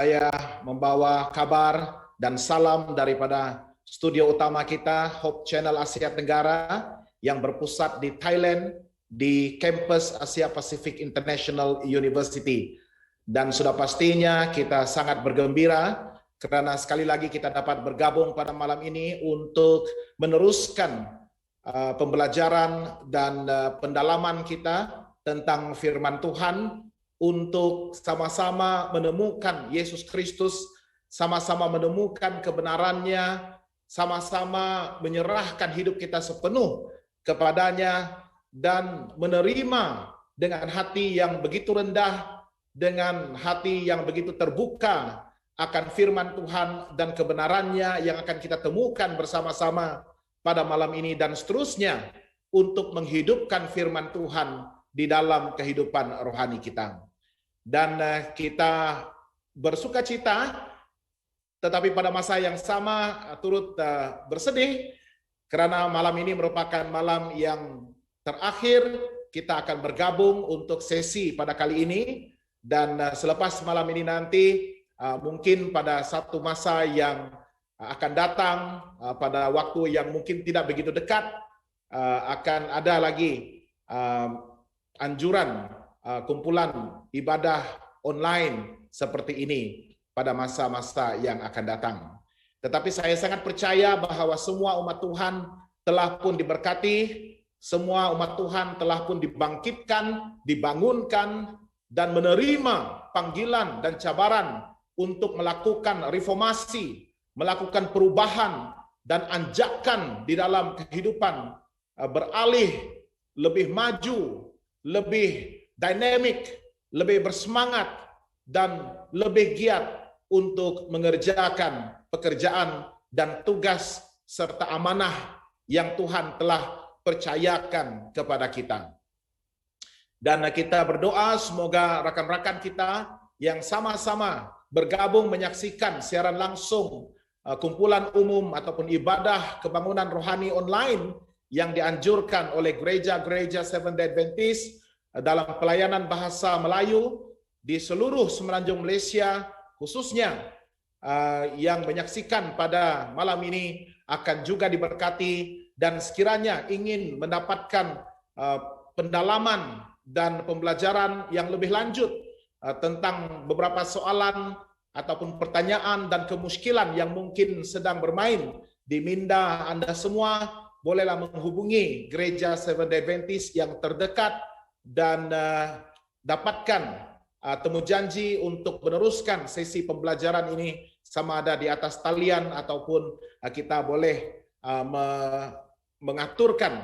Saya membawa kabar dan salam daripada studio utama kita, Hope Channel Asia Tenggara, yang berpusat di Thailand, di kampus Asia Pacific International University. Dan sudah pastinya kita sangat bergembira karena sekali lagi kita dapat bergabung pada malam ini untuk meneruskan pembelajaran dan pendalaman kita tentang firman Tuhan, untuk sama-sama menemukan Yesus Kristus, sama-sama menemukan kebenarannya, sama-sama menyerahkan hidup kita sepenuh kepadanya, dan menerima dengan hati yang begitu rendah, dengan hati yang begitu terbuka akan firman Tuhan dan kebenarannya yang akan kita temukan bersama-sama pada malam ini dan seterusnya, untuk menghidupkan firman Tuhan di dalam kehidupan rohani kita. Dan kita bersuka cita, tetapi pada masa yang sama turut bersedih, karena malam ini merupakan malam yang terakhir kita akan bergabung untuk sesi pada kali ini. Dan selepas malam ini nanti, mungkin pada satu masa yang akan datang, pada waktu yang mungkin tidak begitu dekat, akan ada lagi anjuran kumpulan ibadah online seperti ini pada masa-masa yang akan datang. Tetapi saya sangat percaya bahwa semua umat Tuhan telah pun diberkati, semua umat Tuhan telah pun dibangkitkan, dibangunkan, dan menerima panggilan dan cabaran untuk melakukan reformasi, melakukan perubahan dan anjakan di dalam kehidupan, beralih, lebih maju, lebih dynamic, lebih bersemangat, dan lebih giat untuk mengerjakan pekerjaan dan tugas serta amanah yang Tuhan telah percayakan kepada kita. Dan kita berdoa semoga rekan-rekan kita yang sama-sama bergabung menyaksikan siaran langsung kumpulan umum ataupun ibadah kebangunan rohani online yang dianjurkan oleh gereja-gereja Seventh-day Adventist dalam pelayanan bahasa Melayu di seluruh semenanjung Malaysia, khususnya yang menyaksikan pada malam ini akan juga diberkati, dan sekiranya ingin mendapatkan pendalaman dan pembelajaran yang lebih lanjut tentang beberapa soalan ataupun pertanyaan dan kemuskilan yang mungkin sedang bermain di minda Anda semua, bolehlah menghubungi gereja Seventh-day Adventist yang terdekat dan dapatkan temu janji untuk meneruskan sesi pembelajaran ini, sama ada di atas talian ataupun kita boleh mengaturkan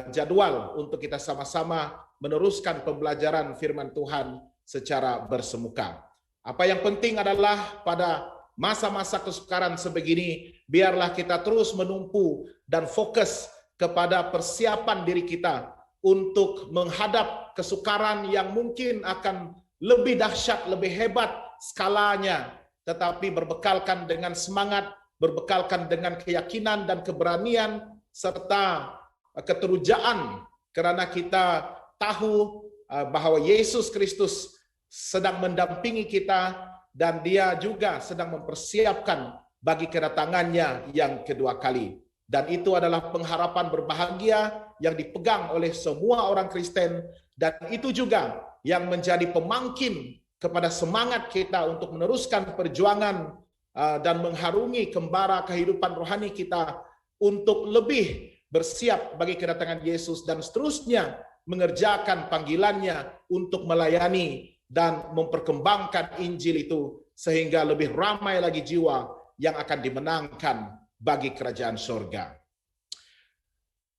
jadwal untuk kita sama-sama meneruskan pembelajaran firman Tuhan secara bersemuka. Apa yang penting adalah pada masa-masa kesukaran sebegini, biarlah kita terus menumpu dan fokus kepada persiapan diri kita untuk menghadap kesukaran yang mungkin akan lebih dahsyat, lebih hebat skalanya, tetapi berbekalkan dengan semangat, berbekalkan dengan keyakinan dan keberanian, serta keterujaan, karena kita tahu bahwa Yesus Kristus sedang mendampingi kita, dan Dia juga sedang mempersiapkan bagi kedatangannya yang kedua kali. Dan itu adalah pengharapan berbahagia yang dipegang oleh semua orang Kristen, dan itu juga yang menjadi pemangkin kepada semangat kita untuk meneruskan perjuangan dan mengharungi kembara kehidupan rohani kita untuk lebih bersiap bagi kedatangan Yesus, dan seterusnya mengerjakan panggilannya untuk melayani dan memperkembangkan Injil itu sehingga lebih ramai lagi jiwa yang akan dimenangkan bagi kerajaan surga.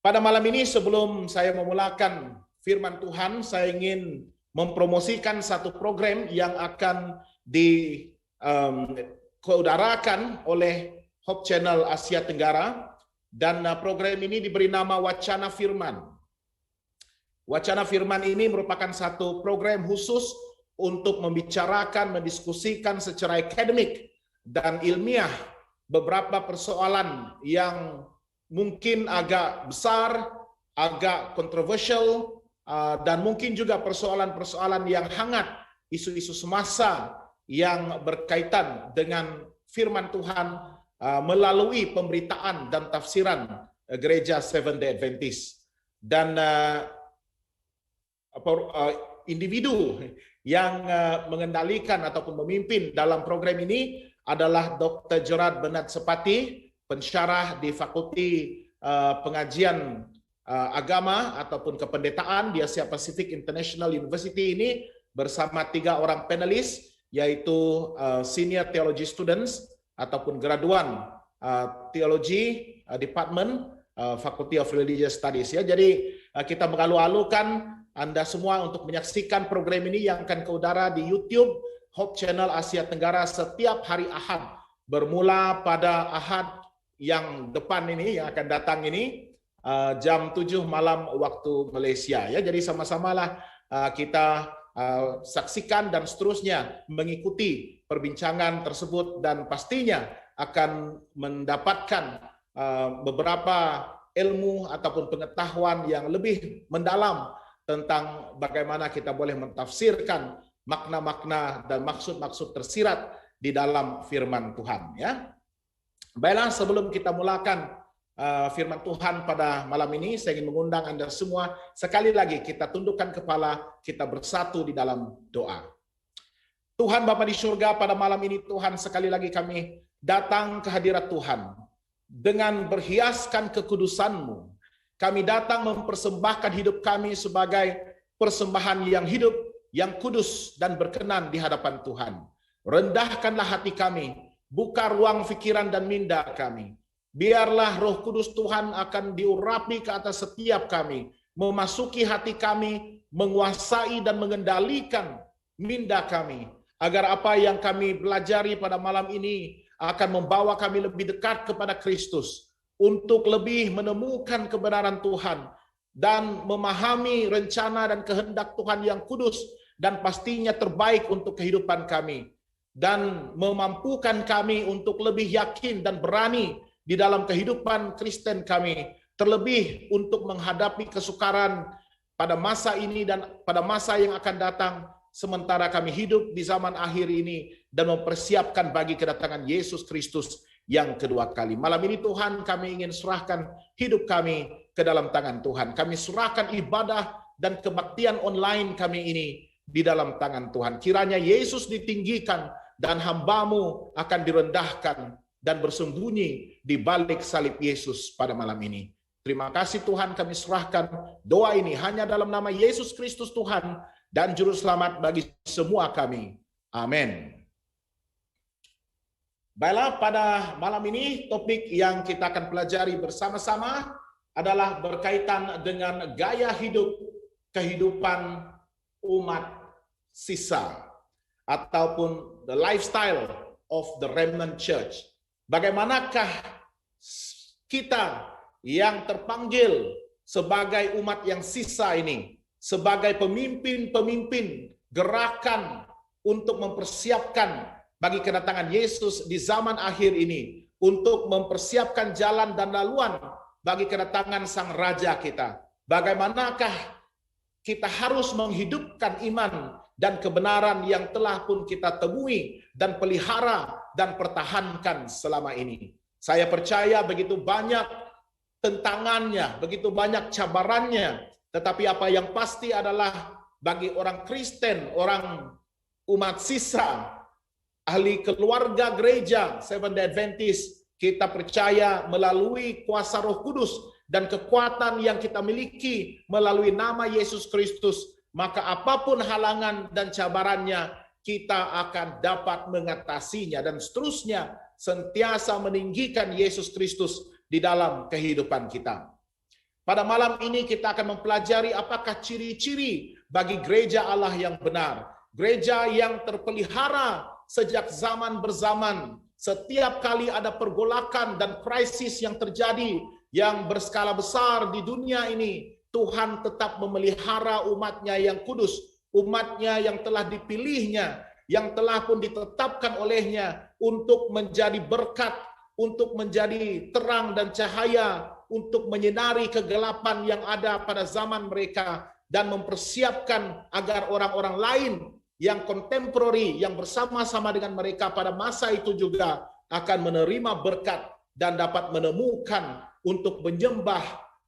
Pada malam ini, sebelum saya memulakan firman Tuhan, saya ingin mempromosikan satu program yang akan dikeudarakan oleh Hope Channel Asia Tenggara, dan program ini diberi nama Wacana Firman. Wacana Firman ini merupakan satu program khusus untuk membicarakan, mendiskusikan secara akademik dan ilmiah beberapa persoalan yang mungkin agak besar, agak kontroversial, dan mungkin juga persoalan-persoalan yang hangat, isu-isu semasa yang berkaitan dengan firman Tuhan melalui pemberitaan dan tafsiran gereja Seventh-day Adventist. Dan individu yang mengendalikan ataupun memimpin dalam program ini adalah Dr. Gerard Bernard Sepati, pensyarah di Fakulti Pengajian Agama ataupun Kependetaan di Asia Pacific International University ini bersama 3 orang panelis, yaitu senior theology students ataupun graduan teologi department Faculty of Religious Studies ya. Jadi kita mengalu-alukan Anda semua untuk menyaksikan program ini yang akan ke udara di YouTube Hope Channel Asia Tenggara setiap hari Ahad, bermula pada Ahad yang depan ini, yang akan datang ini, jam 7 malam waktu Malaysia ya. Jadi sama-samalah kita saksikan dan seterusnya mengikuti perbincangan tersebut, dan pastinya akan mendapatkan beberapa ilmu ataupun pengetahuan yang lebih mendalam tentang bagaimana kita boleh mentafsirkan makna-makna dan maksud-maksud tersirat di dalam firman Tuhan ya. Baiklah, sebelum kita mulakan firman Tuhan pada malam ini, saya ingin mengundang Anda semua sekali lagi kita tundukkan kepala, kita bersatu di dalam doa. Tuhan Bapa di surga, pada malam ini Tuhan, sekali lagi kami datang ke hadirat Tuhan dengan berhiaskan kekudusan-Mu. Kami datang mempersembahkan hidup kami sebagai persembahan yang hidup, yang kudus dan berkenan di hadapan Tuhan. Rendahkanlah hati kami, buka ruang pikiran dan minda kami. Biarlah Roh Kudus Tuhan akan diurapi ke atas setiap kami, memasuki hati kami, menguasai dan mengendalikan minda kami, agar apa yang kami pelajari pada malam ini akan membawa kami lebih dekat kepada Kristus, untuk lebih menemukan kebenaran Tuhan dan memahami rencana dan kehendak Tuhan yang kudus dan pastinya terbaik untuk kehidupan kami, dan memampukan kami untuk lebih yakin dan berani di dalam kehidupan Kristen kami, terlebih untuk menghadapi kesukaran pada masa ini dan pada masa yang akan datang, sementara kami hidup di zaman akhir ini dan mempersiapkan bagi kedatangan Yesus Kristus yang kedua kali. Malam ini Tuhan, kami ingin serahkan hidup kami ke dalam tangan Tuhan. Kami serahkan ibadah dan kebaktian online kami ini di dalam tangan Tuhan. Kiranya Yesus ditinggikan dan hamba-Mu akan direndahkan dan bersembunyi di balik salib Yesus pada malam ini. Terima kasih Tuhan, kami serahkan doa ini hanya dalam nama Yesus Kristus Tuhan dan Juru Selamat bagi semua kami. Amin. Baiklah, pada malam ini topik yang kita akan pelajari bersama-sama adalah berkaitan dengan gaya hidup kehidupan umat sisa ataupun the lifestyle of the remnant church. Bagaimanakah kita yang terpanggil sebagai umat yang sisa ini, sebagai pemimpin-pemimpin gerakan untuk mempersiapkan bagi kedatangan Yesus di zaman akhir ini, untuk mempersiapkan jalan dan laluan bagi kedatangan Sang Raja kita. Bagaimanakah kita harus menghidupkan iman dan kebenaran yang telah pun kita temui dan pelihara dan pertahankan selama ini. Saya percaya begitu banyak tentangannya, begitu banyak cabarannya, tetapi apa yang pasti adalah bagi orang Kristen, orang umat sisa, ahli keluarga gereja Seventh-day Adventist, kita percaya melalui kuasa Roh Kudus dan kekuatan yang kita miliki melalui nama Yesus Kristus, maka apapun halangan dan cabarannya, kita akan dapat mengatasinya dan seterusnya sentiasa meninggikan Yesus Kristus di dalam kehidupan kita. Pada malam ini kita akan mempelajari apakah ciri-ciri bagi gereja Allah yang benar, gereja yang terpelihara sejak zaman berzaman. Setiap kali ada pergolakan dan krisis yang terjadi yang berskala besar di dunia ini, Tuhan tetap memelihara umatnya yang kudus, umatnya yang telah dipilihnya, yang telah pun ditetapkan olehnya untuk menjadi berkat, untuk menjadi terang dan cahaya, untuk menyinari kegelapan yang ada pada zaman mereka, dan mempersiapkan agar orang-orang lain yang kontemporari, yang bersama-sama dengan mereka pada masa itu juga akan menerima berkat dan dapat menemukan untuk menyembah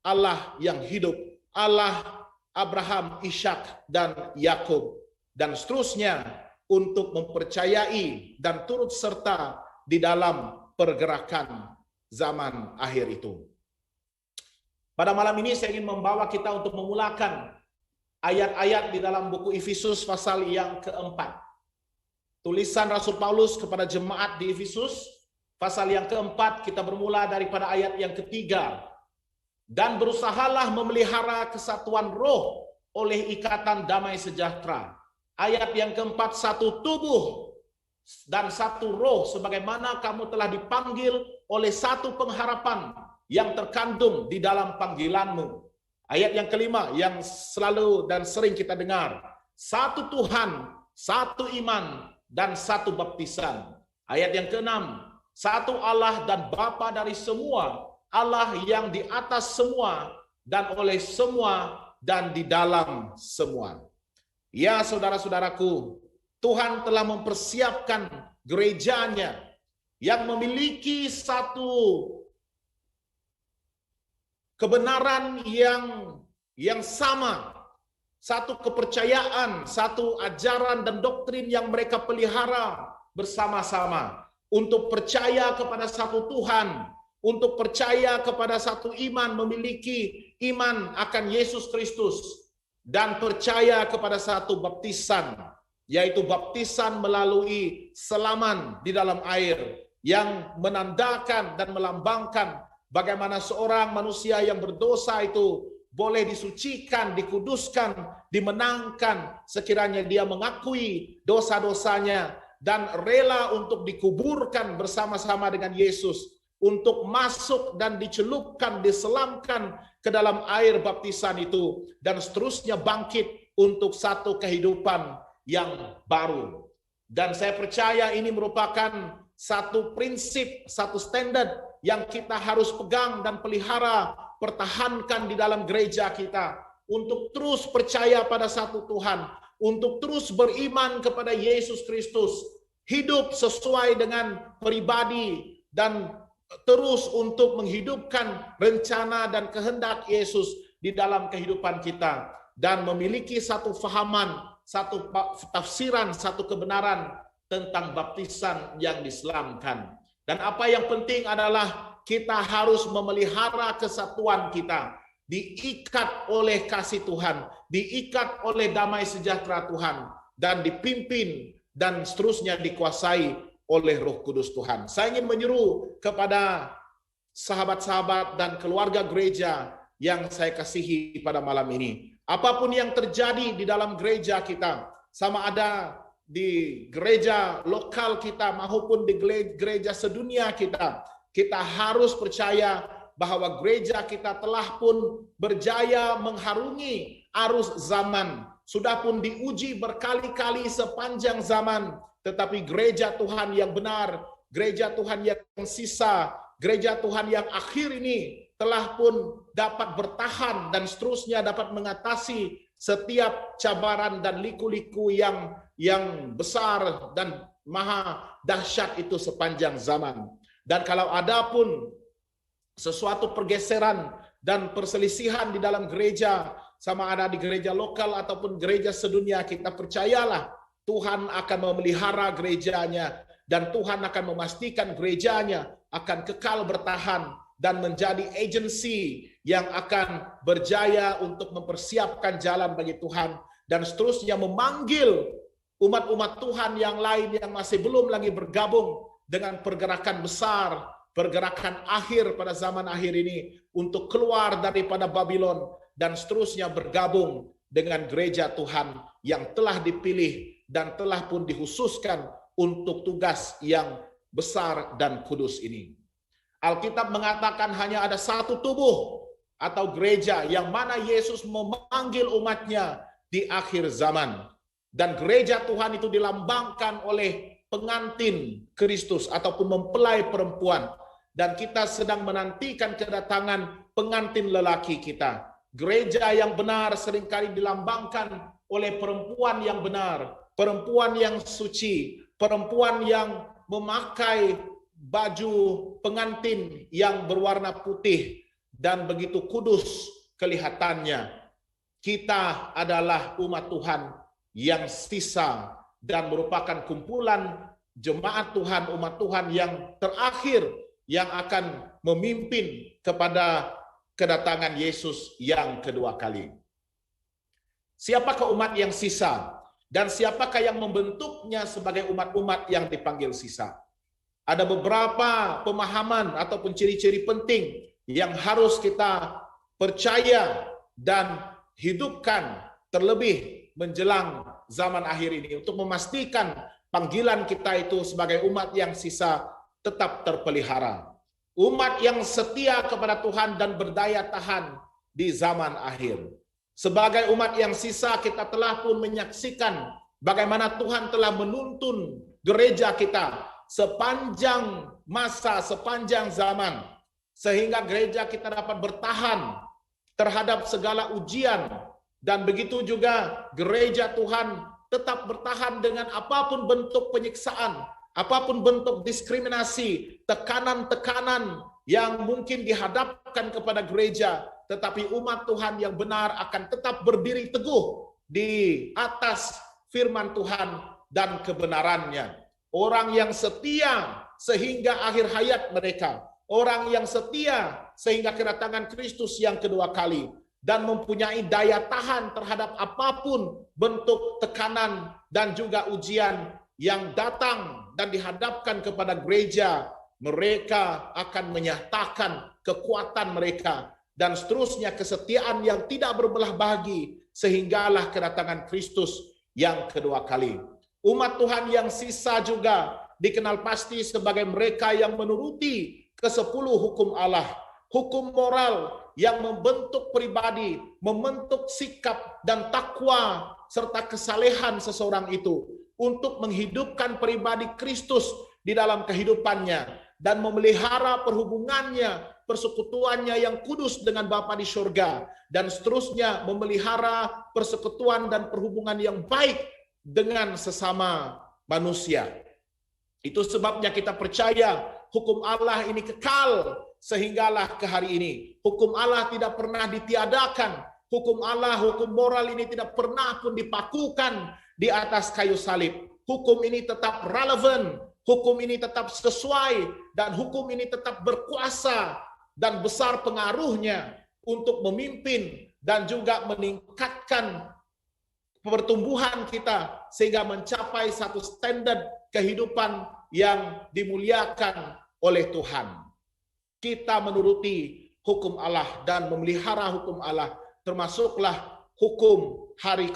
Allah yang hidup, Allah Abraham, Ishak, dan Yakub, dan seterusnya untuk mempercayai dan turut serta di dalam pergerakan zaman akhir itu. Pada malam ini saya ingin membawa kita untuk memulakan ayat-ayat di dalam buku Efesus pasal yang keempat. Tulisan Rasul Paulus kepada jemaat di Efesus pasal yang keempat, kita bermula daripada ayat yang ketiga. Dan berusahalah memelihara kesatuan roh oleh ikatan damai sejahtera. Ayat yang keempat, satu tubuh dan satu roh, sebagaimana kamu telah dipanggil oleh satu pengharapan yang terkandung di dalam panggilanmu. Ayat yang kelima yang selalu dan sering kita dengar, satu Tuhan, satu iman, dan satu baptisan. Ayat yang keenam, satu Allah dan Bapa dari semua, Allah yang di atas semua dan oleh semua dan di dalam semua. Ya saudara-saudaraku, Tuhan telah mempersiapkan gerejanya yang memiliki satu kebenaran yang sama, satu kepercayaan, satu ajaran dan doktrin yang mereka pelihara bersama-sama untuk percaya kepada satu Tuhan, untuk percaya kepada satu iman, memiliki iman akan Yesus Kristus, dan percaya kepada satu baptisan, yaitu baptisan melalui selaman di dalam air, yang menandakan dan melambangkan bagaimana seorang manusia yang berdosa itu boleh disucikan, dikuduskan, dimenangkan sekiranya dia mengakui dosa-dosanya dan rela untuk dikuburkan bersama-sama dengan Yesus, untuk masuk dan dicelupkan, diselamkan ke dalam air baptisan itu, dan seterusnya bangkit untuk satu kehidupan yang baru. Dan saya percaya ini merupakan satu prinsip, satu standar yang kita harus pegang dan pelihara, pertahankan di dalam gereja kita, untuk terus percaya pada satu Tuhan, untuk terus beriman kepada Yesus Kristus, hidup sesuai dengan pribadi, dan terus untuk menghidupkan rencana dan kehendak Yesus di dalam kehidupan kita, dan memiliki satu fahaman, satu tafsiran, satu kebenaran tentang baptisan yang diselamkan. Dan apa yang penting adalah kita harus memelihara kesatuan kita, diikat oleh kasih Tuhan, diikat oleh damai sejahtera Tuhan, dan dipimpin dan seterusnya dikuasai oleh Roh Kudus Tuhan. Saya ingin menyeru kepada sahabat-sahabat dan keluarga gereja yang saya kasihi pada malam ini. Apapun yang terjadi di dalam gereja kita, sama ada di gereja lokal kita maupun di gereja sedunia kita, kita harus percaya bahwa gereja kita telah pun berjaya mengharungi arus zaman. Sudah pun diuji berkali-kali sepanjang zaman. Tetapi gereja Tuhan yang benar, gereja Tuhan yang sisa, gereja Tuhan yang akhir ini telah pun dapat bertahan dan seterusnya dapat mengatasi setiap cabaran dan liku-liku yang besar dan maha dahsyat itu sepanjang zaman. Dan kalau ada pun sesuatu pergeseran dan perselisihan di dalam gereja, sama ada di gereja lokal ataupun gereja sedunia, kita percayalah Tuhan akan memelihara gerejanya, dan Tuhan akan memastikan gerejanya akan kekal bertahan dan menjadi agensi yang akan berjaya untuk mempersiapkan jalan bagi Tuhan, dan seterusnya memanggil umat-umat Tuhan yang lain yang masih belum lagi bergabung dengan pergerakan besar, pergerakan akhir pada zaman akhir ini, untuk keluar daripada Babylon dan seterusnya bergabung dengan gereja Tuhan yang telah dipilih dan telah pun dikhususkan untuk tugas yang besar dan kudus ini. Alkitab mengatakan hanya ada satu tubuh atau gereja yang mana Yesus memanggil umatnya di akhir zaman. Dan gereja Tuhan itu dilambangkan oleh pengantin Kristus ataupun mempelai perempuan. Dan kita sedang menantikan kedatangan pengantin lelaki kita. Gereja yang benar seringkali dilambangkan oleh perempuan yang benar, perempuan yang suci, perempuan yang memakai baju pengantin yang berwarna putih dan begitu kudus kelihatannya. Kita adalah umat Tuhan yang sisa dan merupakan kumpulan jemaat Tuhan, umat Tuhan yang terakhir yang akan memimpin kepada kedatangan Yesus yang kedua kali. Siapakah umat yang sisa? Dan siapakah yang membentuknya sebagai umat-umat yang dipanggil sisa? Ada beberapa pemahaman ataupun ciri-ciri penting yang harus kita percaya dan hidupkan terlebih menjelang zaman akhir ini untuk memastikan panggilan kita itu sebagai umat yang sisa tetap terpelihara. Umat yang setia kepada Tuhan dan berdaya tahan di zaman akhir. Sebagai umat yang sisa, kita telah pun menyaksikan bagaimana Tuhan telah menuntun gereja kita sepanjang masa, sepanjang zaman, sehingga gereja kita dapat bertahan terhadap segala ujian, dan begitu juga gereja Tuhan tetap bertahan dengan apapun bentuk penyiksaan, apapun bentuk diskriminasi, tekanan-tekanan yang mungkin dihadapkan kepada gereja, tetapi umat Tuhan yang benar akan tetap berdiri teguh di atas firman Tuhan dan kebenarannya. Orang yang setia sehingga akhir hayat mereka, orang yang setia sehingga kedatangan Kristus yang kedua kali, dan mempunyai daya tahan terhadap apapun bentuk tekanan dan juga ujian yang datang dan dihadapkan kepada gereja. Mereka akan menyatakan kekuatan mereka dan seterusnya kesetiaan yang tidak berbelah bagi sehinggalah kedatangan Kristus yang kedua kali. Umat Tuhan yang sisa juga dikenal pasti sebagai mereka yang menuruti ke-10 hukum Allah, hukum moral yang membentuk pribadi, membentuk sikap dan takwa serta kesalehan seseorang itu untuk menghidupkan pribadi Kristus di dalam kehidupannya dan memelihara perhubungannya, persekutuannya yang kudus dengan Bapa di surga, dan seterusnya memelihara persekutuan dan perhubungan yang baik dengan sesama manusia. Itu sebabnya kita percaya hukum Allah ini kekal sehinggalah ke hari ini. Hukum Allah tidak pernah ditiadakan. Hukum Allah, hukum moral ini tidak pernah pun dipakukan di atas kayu salib. Hukum ini tetap relevan, hukum ini tetap sesuai, dan hukum ini tetap berkuasa dan besar pengaruhnya untuk memimpin dan juga meningkatkan pertumbuhan kita sehingga mencapai satu standar kehidupan yang dimuliakan oleh Tuhan. Kita menuruti hukum Allah dan memelihara hukum Allah, termasuklah hukum hari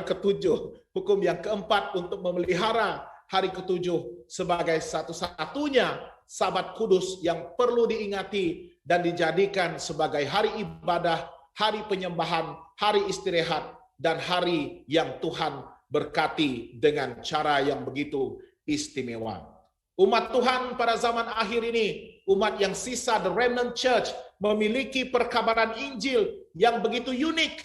ketujuh, hukum yang keempat untuk memelihara hari ketujuh sebagai satu-satunya Sabat kudus yang perlu diingati dan dijadikan sebagai hari ibadah, hari penyembahan, hari istirahat, dan hari yang Tuhan berkati dengan cara yang begitu istimewa. Umat Tuhan pada zaman akhir ini, umat yang sisa, the remnant church, memiliki perkabaran Injil yang begitu unik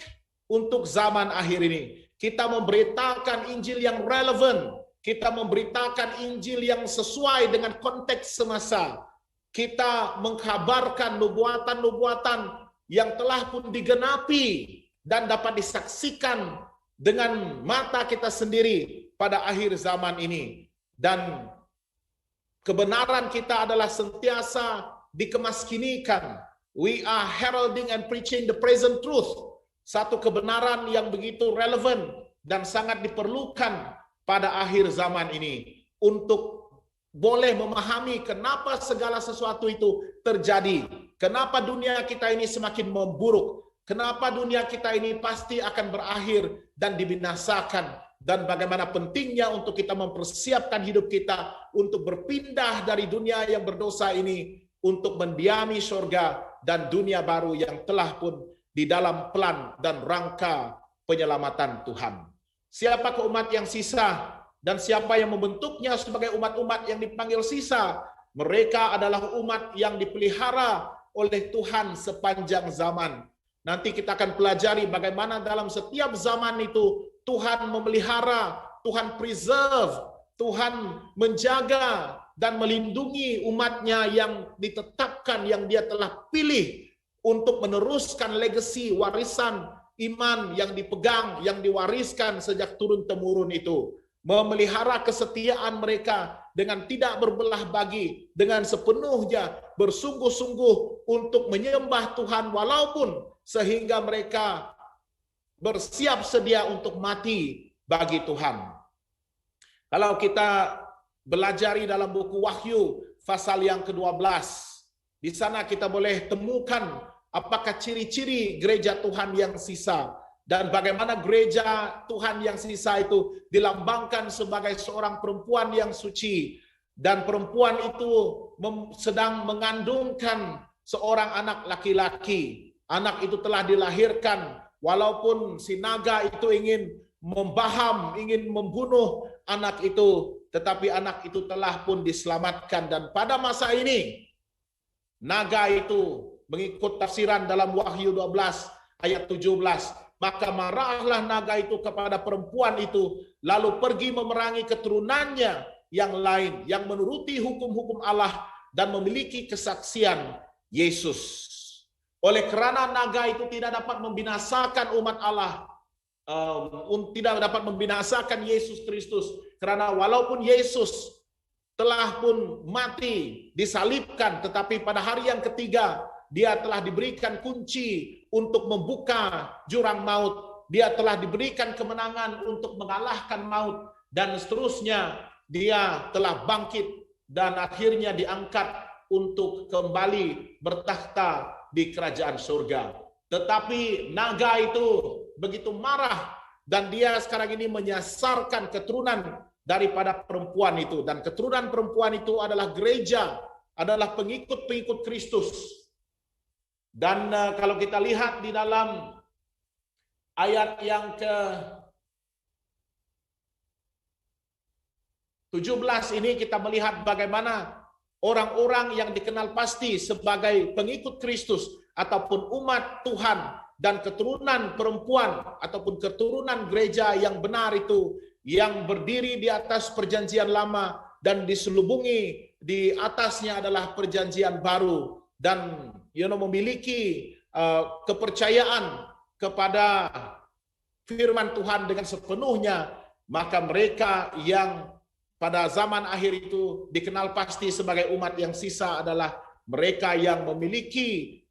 untuk zaman akhir ini. Kita memberitakan Injil yang relevan, kita memberitakan Injil yang sesuai dengan konteks semasa. Kita mengkabarkan nubuatan-nubuatan yang telah pun digenapi dan dapat disaksikan dengan mata kita sendiri pada akhir zaman ini. Dan kebenaran kita adalah sentiasa dikemaskinikan. We are heralding and preaching the present truth. Satu kebenaran yang begitu relevan dan sangat diperlukan pada akhir zaman ini untuk boleh memahami kenapa segala sesuatu itu terjadi. Kenapa dunia kita ini semakin memburuk. Kenapa dunia kita ini pasti akan berakhir dan dibinasakan. Dan bagaimana pentingnya untuk kita mempersiapkan hidup kita untuk berpindah dari dunia yang berdosa ini untuk mendiami surga dan dunia baru yang telah pun di dalam plan dan rangka penyelamatan Tuhan. Siapa umat yang sisa dan siapa yang membentuknya sebagai umat-umat yang dipanggil sisa? Mereka adalah umat yang dipelihara oleh Tuhan sepanjang zaman. Nanti kita akan pelajari bagaimana dalam setiap zaman itu Tuhan memelihara Tuhan preserve, Tuhan menjaga dan melindungi umatnya yang ditetapkan, yang dia telah pilih untuk meneruskan legasi warisan iman yang dipegang, yang diwariskan sejak turun-temurun itu. Memelihara kesetiaan mereka dengan tidak berbelah bagi, dengan sepenuhnya bersungguh-sungguh untuk menyembah Tuhan walaupun sehingga mereka bersiap sedia untuk mati bagi Tuhan. Kalau kita belajari dalam buku Wahyu pasal yang ke-12, di sana kita boleh temukan apakah ciri-ciri gereja Tuhan yang sisa dan bagaimana gereja Tuhan yang sisa itu dilambangkan sebagai seorang perempuan yang suci, dan perempuan itu sedang mengandungkan seorang anak laki-laki. Anak itu telah dilahirkan walaupun si naga itu ingin membaham, ingin membunuh anak itu, tetapi anak itu telah pun diselamatkan. Dan pada masa ini naga itu, mengikut tafsiran dalam Wahyu 12 ayat 17, maka marahlah naga itu kepada perempuan itu, lalu pergi memerangi keturunannya yang lain, yang menuruti hukum-hukum Allah dan memiliki kesaksian Yesus. Oleh kerana naga itu tidak dapat membinasakan umat Allah, tidak dapat membinasakan Yesus Kristus, karena walaupun Yesus telah pun mati, disalibkan, tetapi pada hari yang ketiga dia telah diberikan kunci untuk membuka jurang maut. Dia telah diberikan kemenangan untuk mengalahkan maut, dan seterusnya dia telah bangkit dan akhirnya diangkat untuk kembali bertakhta di kerajaan surga. Tetapi naga itu begitu marah dan dia sekarang ini menyasarkan keturunan daripada perempuan itu, dan keturunan perempuan itu adalah gereja, adalah pengikut-pengikut Kristus. Dan kalau kita lihat di dalam ayat yang ke-17 ini, kita melihat bagaimana orang-orang yang dikenal pasti sebagai pengikut Kristus ataupun umat Tuhan dan keturunan perempuan ataupun keturunan gereja yang benar itu, yang berdiri di atas perjanjian lama dan diselubungi di atasnya adalah perjanjian baru, dan memiliki kepercayaan kepada firman Tuhan dengan sepenuhnya, maka mereka yang pada zaman akhir itu dikenal pasti sebagai umat yang sisa adalah mereka yang memiliki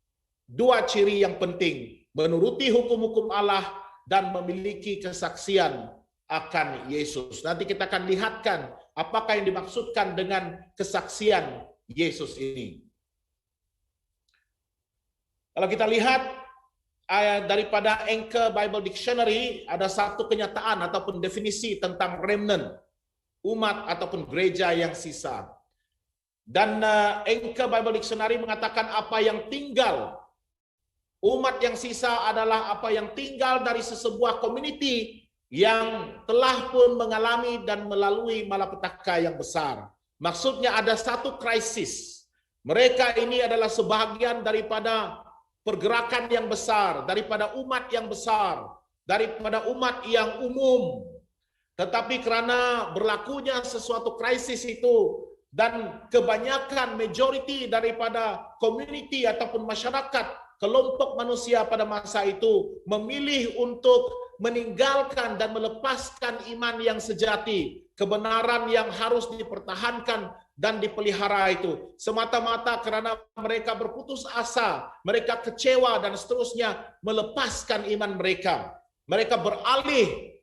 dua ciri yang penting: menuruti hukum-hukum Allah dan memiliki kesaksian akan Yesus. Nanti kita akan lihatkan apakah yang dimaksudkan dengan kesaksian Yesus ini. Kalau kita lihat daripada Anchor Bible Dictionary, ada satu kenyataan ataupun definisi tentang remnant, umat ataupun gereja yang sisa. Dan Anchor Bible Dictionary mengatakan apa yang tinggal. Umat yang sisa adalah apa yang tinggal dari sebuah community yang telah pun mengalami dan melalui malapetaka yang besar. Maksudnya ada satu krisis. Mereka ini adalah sebahagian daripada pergerakan yang besar, daripada umat yang besar, daripada umat yang umum. Tetapi karena berlakunya sesuatu krisis itu, dan kebanyakan majority daripada community ataupun masyarakat, kelompok manusia pada masa itu memilih untuk meninggalkan dan melepaskan iman yang sejati, kebenaran yang harus dipertahankan dan dipelihara itu, semata-mata karena mereka berputus asa, mereka kecewa dan seterusnya, melepaskan iman mereka. Mereka beralih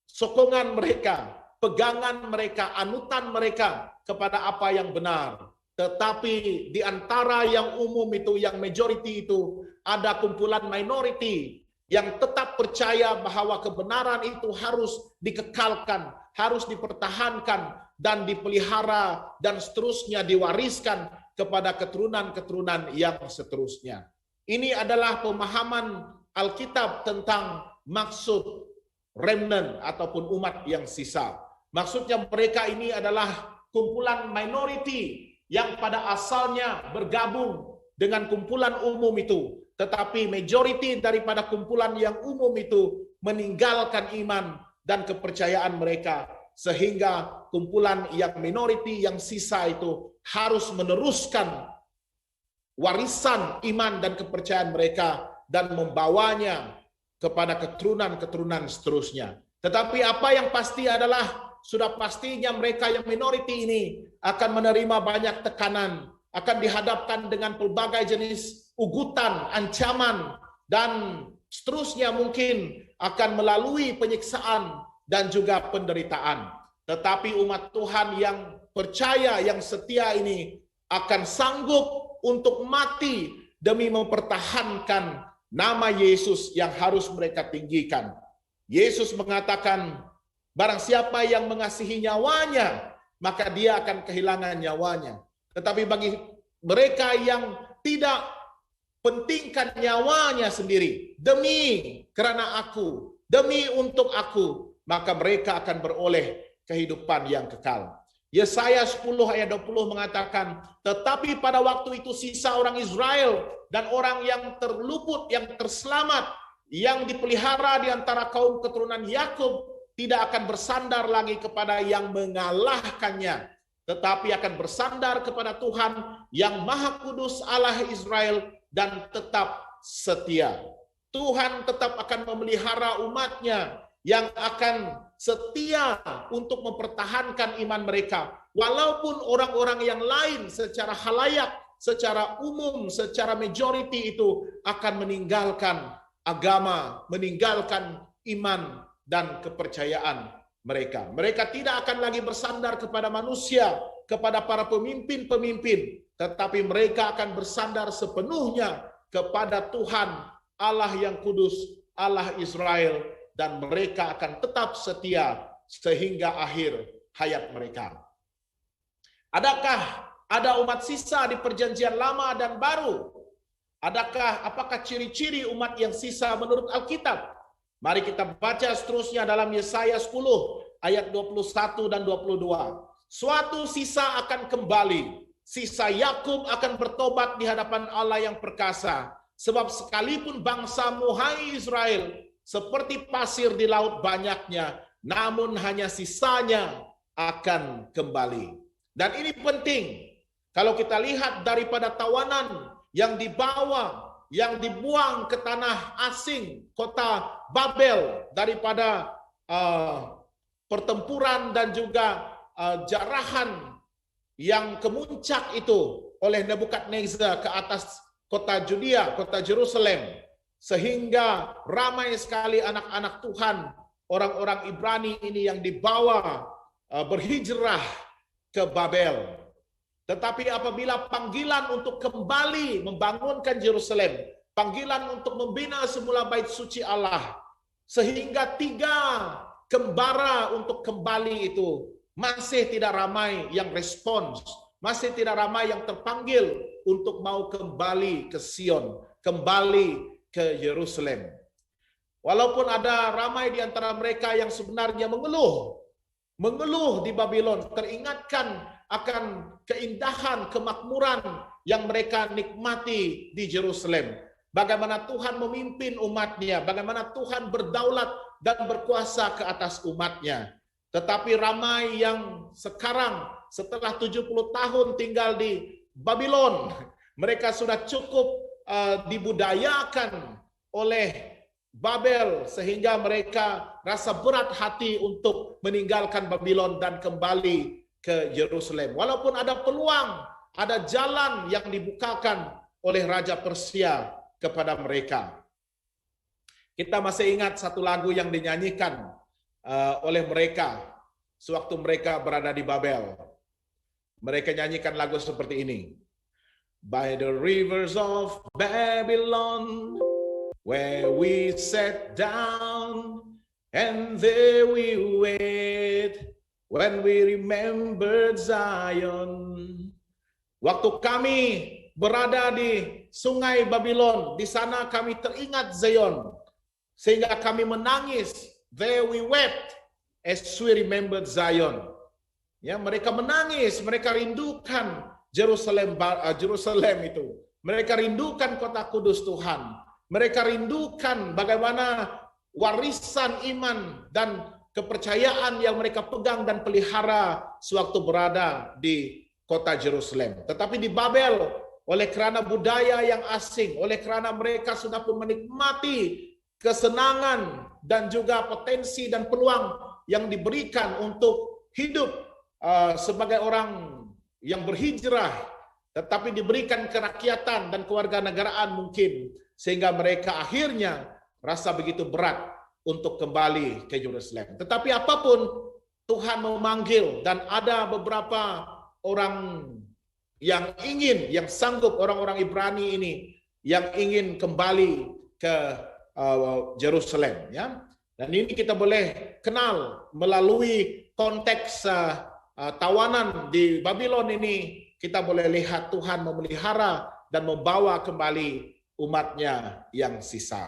sokongan mereka, pegangan mereka, anutan mereka kepada apa yang benar. Tetapi di antara yang umum itu, yang majority itu, ada kumpulan minority yang tetap percaya bahwa kebenaran itu harus dikekalkan, harus dipertahankan dan dipelihara dan seterusnya diwariskan kepada keturunan-keturunan yang seterusnya. Ini adalah pemahaman Alkitab tentang maksud remnant ataupun umat yang sisa. Maksudnya mereka ini adalah kumpulan minority yang pada asalnya bergabung dengan kumpulan umum itu, tetapi majority daripada kumpulan yang umum itu meninggalkan iman dan kepercayaan mereka, sehingga kumpulan yang minoriti yang sisa itu harus meneruskan warisan iman dan kepercayaan mereka dan membawanya kepada keturunan-keturunan seterusnya. Tetapi apa yang pasti adalah sudah pastinya mereka yang minoriti ini akan menerima banyak tekanan, akan dihadapkan dengan pelbagai jenis ugutan, ancaman, dan seterusnya mungkin akan melalui penyiksaan dan juga penderitaan. Tetapi umat Tuhan yang percaya, yang setia ini akan sanggup untuk mati demi mempertahankan nama Yesus yang harus mereka tinggikan. Yesus mengatakan, barang siapa yang mengasihi nyawanya, maka dia akan kehilangan nyawanya. Tetapi bagi mereka yang tidak pentingkan nyawanya sendiri, karena aku, demi untuk aku, maka mereka akan beroleh kehidupan yang kekal. Yesaya 10 ayat 20 mengatakan, tetapi pada waktu itu sisa orang Israel dan orang yang terluput, yang terselamat, yang dipelihara di antara kaum keturunan Yakub tidak akan bersandar lagi kepada yang mengalahkannya, tetapi akan bersandar kepada Tuhan yang Maha Kudus Allah Israel dan tetap setia. Tuhan tetap akan memelihara umatnya yang akan setia untuk mempertahankan iman mereka. Walaupun orang-orang yang lain secara halayak, secara umum, secara majority itu akan meninggalkan agama, meninggalkan iman dan kepercayaan mereka. Mereka tidak akan lagi bersandar kepada manusia, kepada para pemimpin-pemimpin, tetapi mereka akan bersandar sepenuhnya kepada Tuhan Allah yang kudus, Allah Israel, dan mereka akan tetap setia sehingga akhir hayat mereka. Adakah ada umat sisa di perjanjian lama dan baru? Apakah ciri-ciri umat yang sisa menurut Alkitab? Mari kita baca seterusnya dalam Yesaya 10 ayat 21 dan 22. Suatu sisa akan kembali, sisa Yakub akan bertobat di hadapan Allah yang perkasa. Sebab sekalipun bangsamu, hai Israel, seperti pasir di laut banyaknya, namun hanya sisanya akan kembali. Dan ini penting, kalau kita lihat daripada tawanan yang dibawa, yang dibuang ke tanah asing, kota Babel, daripada pertempuran dan juga jarahan yang kemuncak itu oleh Nebukadnezar ke atas kota Judea, kota Jerusalem, sehingga ramai sekali anak-anak Tuhan, orang-orang Ibrani ini yang dibawa berhijrah ke Babel. Tetapi apabila panggilan untuk kembali membangunkan Yerusalem, panggilan untuk membina semula bait suci Allah, sehingga 3 kembara untuk kembali itu masih tidak ramai yang respons, masih tidak ramai yang terpanggil untuk mau kembali ke Sion, kembali ke Yerusalem. Walaupun ada ramai di antara mereka yang sebenarnya mengeluh di Babylon, teringatkan akan keindahan, kemakmuran yang mereka nikmati di Yerusalem. Bagaimana Tuhan memimpin umatnya, bagaimana Tuhan berdaulat dan berkuasa ke atas umatnya. Tetapi ramai yang sekarang setelah 70 tahun tinggal di Babylon, mereka sudah cukup dibudayakan oleh Babel sehingga mereka rasa berat hati untuk meninggalkan Babylon dan kembali ke Yerusalem. Walaupun ada peluang, ada jalan yang dibukakan oleh Raja Persia kepada mereka. Kita masih ingat satu lagu yang dinyanyikan oleh mereka sewaktu mereka berada di Babel. Mereka nyanyikan lagu seperti ini. By the rivers of Babylon, where we sat down, and there we wait, when we remembered Zion. Waktu kami berada di sungai Babylon, di sana kami teringat Zion, sehingga kami menangis. There we wept as we remembered Zion. Ya, mereka menangis, mereka rindukan Jerusalem itu. Mereka rindukan kota kudus Tuhan. Mereka rindukan bagaimana warisan iman dan kepercayaan yang mereka pegang dan pelihara sewaktu berada di kota Jerusalem. Tetapi di Babel, oleh kerana budaya yang asing, oleh kerana mereka sudah pun menikmati kesenangan dan juga potensi dan peluang yang diberikan untuk hidup sebagai orang yang berhijrah, tetapi diberikan kerakyatan dan kewarganegaraan mungkin, sehingga mereka akhirnya rasa begitu berat untuk kembali ke Yerusalem. Tetapi apapun, Tuhan memanggil, dan ada beberapa orang yang sanggup, orang-orang Ibrani ini yang ingin kembali ke Yerusalem, ya. Dan ini kita boleh kenal melalui konteks tawanan di Babylon ini. Kita boleh lihat Tuhan memelihara dan membawa kembali umatnya yang sisa.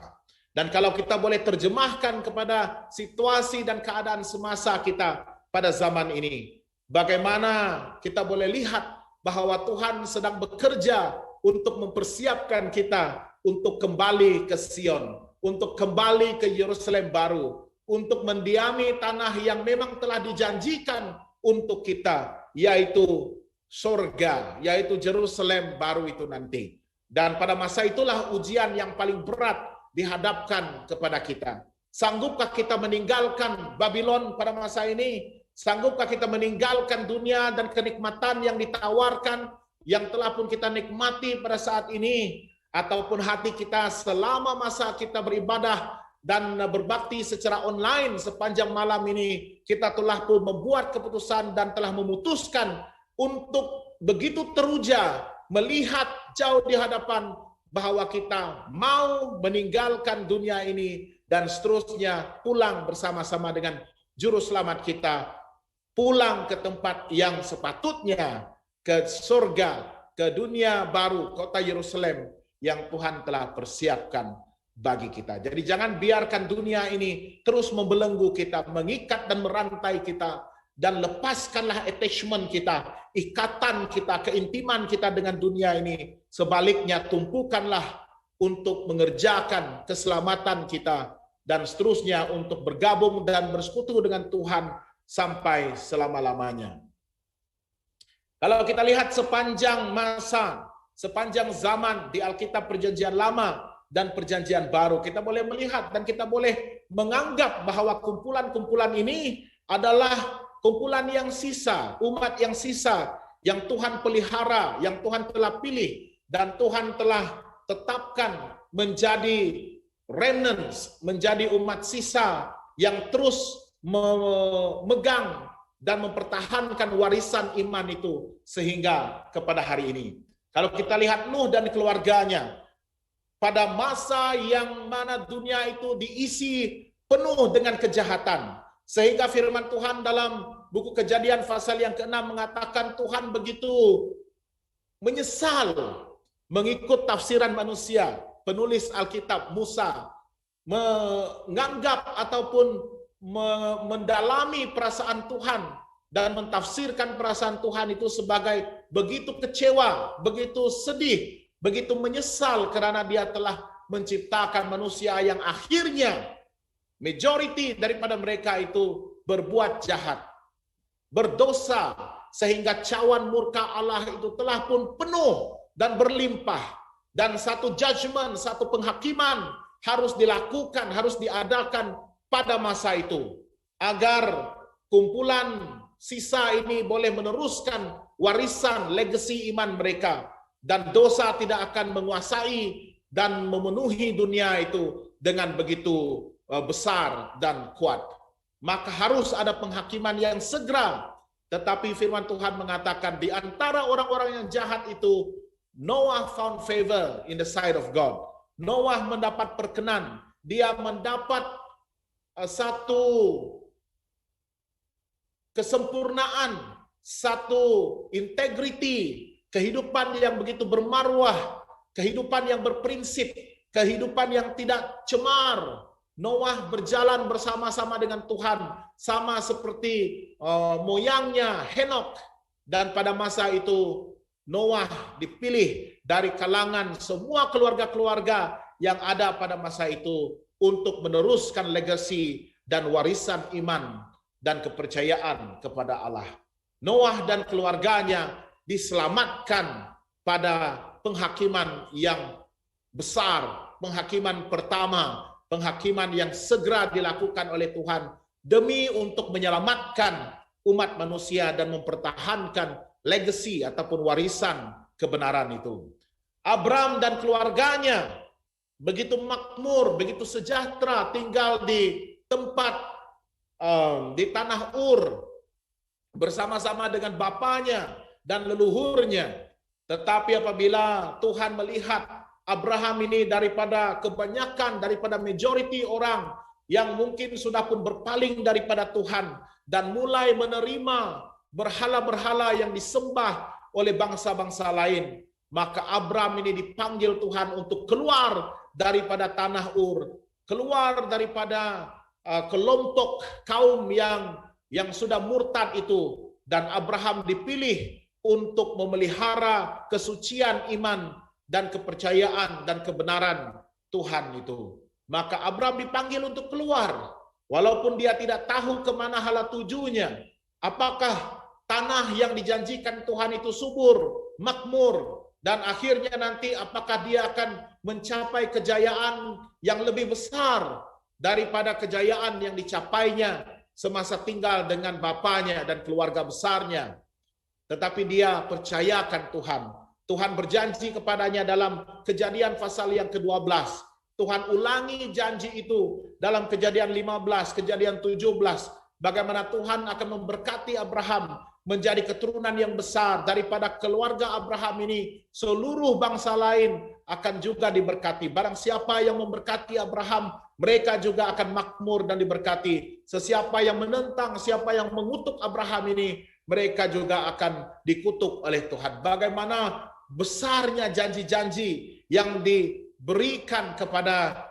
Dan kalau kita boleh terjemahkan kepada situasi dan keadaan semasa kita pada zaman ini, bagaimana kita boleh lihat bahwa Tuhan sedang bekerja untuk mempersiapkan kita untuk kembali ke Sion, untuk kembali ke Yerusalem baru, untuk mendiami tanah yang memang telah dijanjikan untuk kita, yaitu surga, yaitu Yerusalem baru itu nanti. Dan pada masa itulah ujian yang paling berat dihadapkan kepada kita. Sanggupkah kita meninggalkan Babylon pada masa ini? Sanggupkah kita meninggalkan dunia dan kenikmatan yang ditawarkan, yang telah pun kita nikmati pada saat ini? Ataupun hati kita selama masa kita beribadah dan berbakti secara online sepanjang malam ini, kita telah pun membuat keputusan dan telah memutuskan untuk begitu teruja melihat jauh di hadapan bahwa kita mau meninggalkan dunia ini dan seterusnya pulang bersama-sama dengan juru selamat kita, pulang ke tempat yang sepatutnya, ke surga, ke dunia baru, kota Yerusalem yang Tuhan telah persiapkan bagi kita. Jadi jangan biarkan dunia ini terus membelenggu kita, mengikat dan merantai kita, dan lepaskanlah attachment kita, ikatan kita, keintiman kita dengan dunia ini. Sebaliknya tumpukanlah untuk mengerjakan keselamatan kita, dan seterusnya untuk bergabung dan bersekutu dengan Tuhan sampai selama-lamanya. Kalau kita lihat sepanjang masa, sepanjang zaman di Alkitab Perjanjian Lama dan Perjanjian Baru, kita boleh melihat dan kita boleh menganggap bahwa kumpulan-kumpulan ini adalah kumpulan yang sisa, umat yang sisa, yang Tuhan pelihara, yang Tuhan telah pilih, dan Tuhan telah tetapkan menjadi remnants, menjadi umat sisa yang terus memegang dan mempertahankan warisan iman itu sehingga kepada hari ini. Kalau kita lihat Nuh dan keluarganya, pada masa yang mana dunia itu diisi penuh dengan kejahatan, sehingga firman Tuhan dalam buku Kejadian pasal yang ke-6 mengatakan Tuhan begitu menyesal mengikut tafsiran manusia. Penulis Alkitab Musa menganggap ataupun mendalami perasaan Tuhan dan mentafsirkan perasaan Tuhan itu sebagai begitu kecewa, begitu sedih, begitu menyesal kerana dia telah menciptakan manusia yang akhirnya majority daripada mereka itu berbuat jahat, berdosa, sehingga cawan murka Allah itu telah pun penuh dan berlimpah. Dan satu judgment, satu penghakiman harus dilakukan, harus diadakan pada masa itu, agar kumpulan sisa ini boleh meneruskan warisan legacy iman mereka, dan dosa tidak akan menguasai dan memenuhi dunia itu dengan begitu besar dan kuat. Maka harus ada penghakiman yang segera. Tetapi firman Tuhan mengatakan di antara orang-orang yang jahat itu, Noah found favor in the sight of God. Noah mendapat perkenan, dia mendapat satu kesempurnaan, satu integrity, kehidupan yang begitu bermarwah, kehidupan yang berprinsip, kehidupan yang tidak cemar. Noah berjalan bersama-sama dengan Tuhan, sama seperti moyangnya Henok. Dan pada masa itu Noah dipilih dari kalangan semua keluarga-keluarga yang ada pada masa itu untuk meneruskan legasi dan warisan iman dan kepercayaan kepada Allah. Noah dan keluarganya diselamatkan pada penghakiman yang besar, penghakiman pertama, penghakiman yang segera dilakukan oleh Tuhan demi untuk menyelamatkan umat manusia dan mempertahankan legacy ataupun warisan kebenaran itu. Abram dan keluarganya begitu makmur, begitu sejahtera tinggal di tempat di tanah Ur bersama-sama dengan bapaknya dan leluhurnya. Tetapi apabila Tuhan melihat Abraham ini daripada kebanyakan, daripada majority orang yang mungkin sudah pun berpaling daripada Tuhan dan mulai menerima berhala-berhala yang disembah oleh bangsa-bangsa lain, maka Abraham ini dipanggil Tuhan untuk keluar daripada tanah Ur, keluar daripada kelompok kaum yang sudah murtad itu, dan Abraham dipilih untuk memelihara kesucian iman dan kepercayaan dan kebenaran Tuhan itu. Maka Abraham dipanggil untuk keluar, walaupun dia tidak tahu kemana hala tujunya. Apakah tanah yang dijanjikan Tuhan itu subur, makmur, dan akhirnya nanti apakah dia akan mencapai kejayaan yang lebih besar daripada kejayaan yang dicapainya semasa tinggal dengan bapaknya dan keluarga besarnya. Tetapi dia percayakan Tuhan. Tuhan berjanji kepadanya dalam Kejadian pasal yang ke-12. Tuhan ulangi janji itu dalam Kejadian 15, Kejadian 17. Bagaimana Tuhan akan memberkati Abraham menjadi keturunan yang besar. Daripada keluarga Abraham ini, seluruh bangsa lain akan juga diberkati. Barang siapa yang memberkati Abraham, mereka juga akan makmur dan diberkati. Sesiapa yang menentang, siapa yang mengutuk Abraham ini, mereka juga akan dikutuk oleh Tuhan. Bagaimana besarnya janji-janji yang diberikan kepada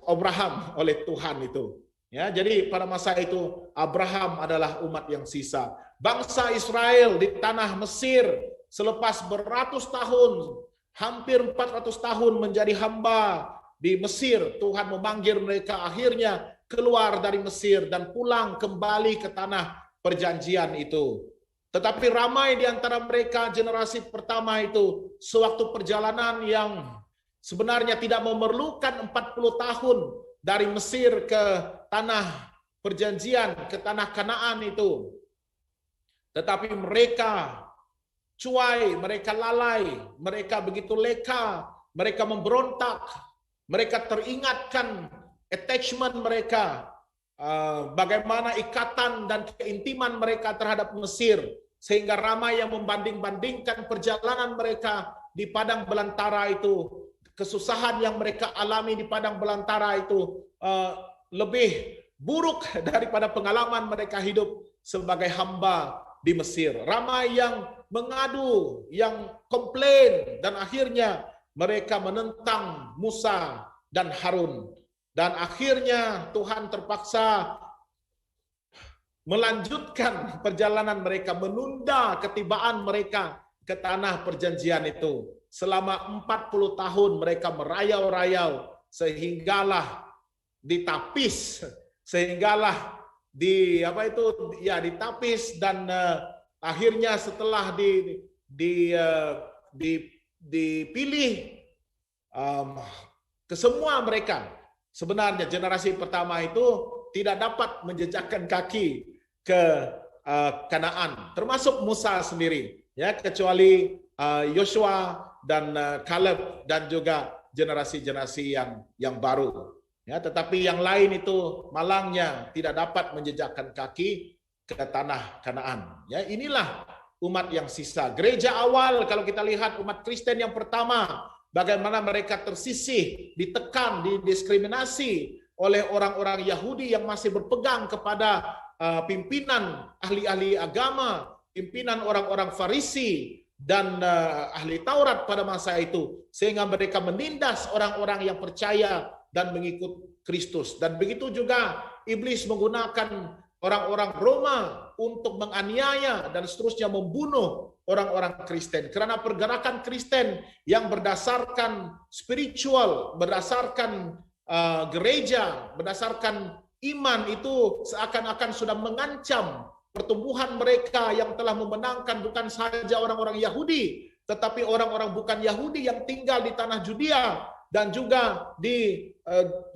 Abraham oleh Tuhan itu. Ya, jadi pada masa itu Abraham adalah umat yang sisa. Bangsa Israel di tanah Mesir selepas beratus tahun, hampir 400 tahun menjadi hamba di Mesir, Tuhan memanggil mereka akhirnya keluar dari Mesir dan pulang kembali ke tanah perjanjian itu. Tetapi ramai di antara mereka generasi pertama itu sewaktu perjalanan yang sebenarnya tidak memerlukan 40 tahun dari Mesir ke tanah perjanjian, ke tanah Kanaan itu. Tetapi mereka cuai, mereka lalai, mereka begitu leka, mereka memberontak, mereka teringatkan attachment mereka, bagaimana ikatan dan keintiman mereka terhadap Mesir, sehingga ramai yang membanding-bandingkan perjalanan mereka di padang belantara itu, kesusahan yang mereka alami di padang belantara itu lebih buruk daripada pengalaman mereka hidup sebagai hamba di Mesir. Ramai yang mengadu, yang komplain, dan akhirnya mereka menentang Musa dan Harun. Dan akhirnya Tuhan terpaksa melanjutkan perjalanan mereka, menunda ketibaan mereka ke tanah perjanjian itu. Selama 40 tahun mereka merayau-rayau sehinggalah ditapis, sehinggalah ditapis, dan akhirnya setelah dipilih ke semua mereka, sebenarnya generasi pertama itu tidak dapat menjejakkan kaki ke Kanaan, termasuk Musa sendiri, ya, kecuali Yosua dan Caleb dan juga generasi-generasi yang baru. Ya, tetapi yang lain itu malangnya tidak dapat menjejakkan kaki ke tanah Kanaan. Ya, inilah umat yang sisa. Gereja awal, kalau kita lihat umat Kristen yang pertama, bagaimana mereka tersisih, ditekan, didiskriminasi oleh orang-orang Yahudi yang masih berpegang kepada pimpinan ahli-ahli agama, pimpinan orang-orang Farisi dan ahli Taurat pada masa itu, sehingga mereka menindas orang-orang yang percaya dan mengikut Kristus. Dan begitu juga iblis menggunakan orang-orang Roma untuk menganiaya dan seterusnya membunuh orang-orang Kristen. Karena pergerakan Kristen yang berdasarkan spiritual, berdasarkan gereja, berdasarkan iman itu seakan-akan sudah mengancam pertumbuhan mereka yang telah memenangkan bukan saja orang-orang Yahudi, tetapi orang-orang bukan Yahudi yang tinggal di tanah Judea dan juga di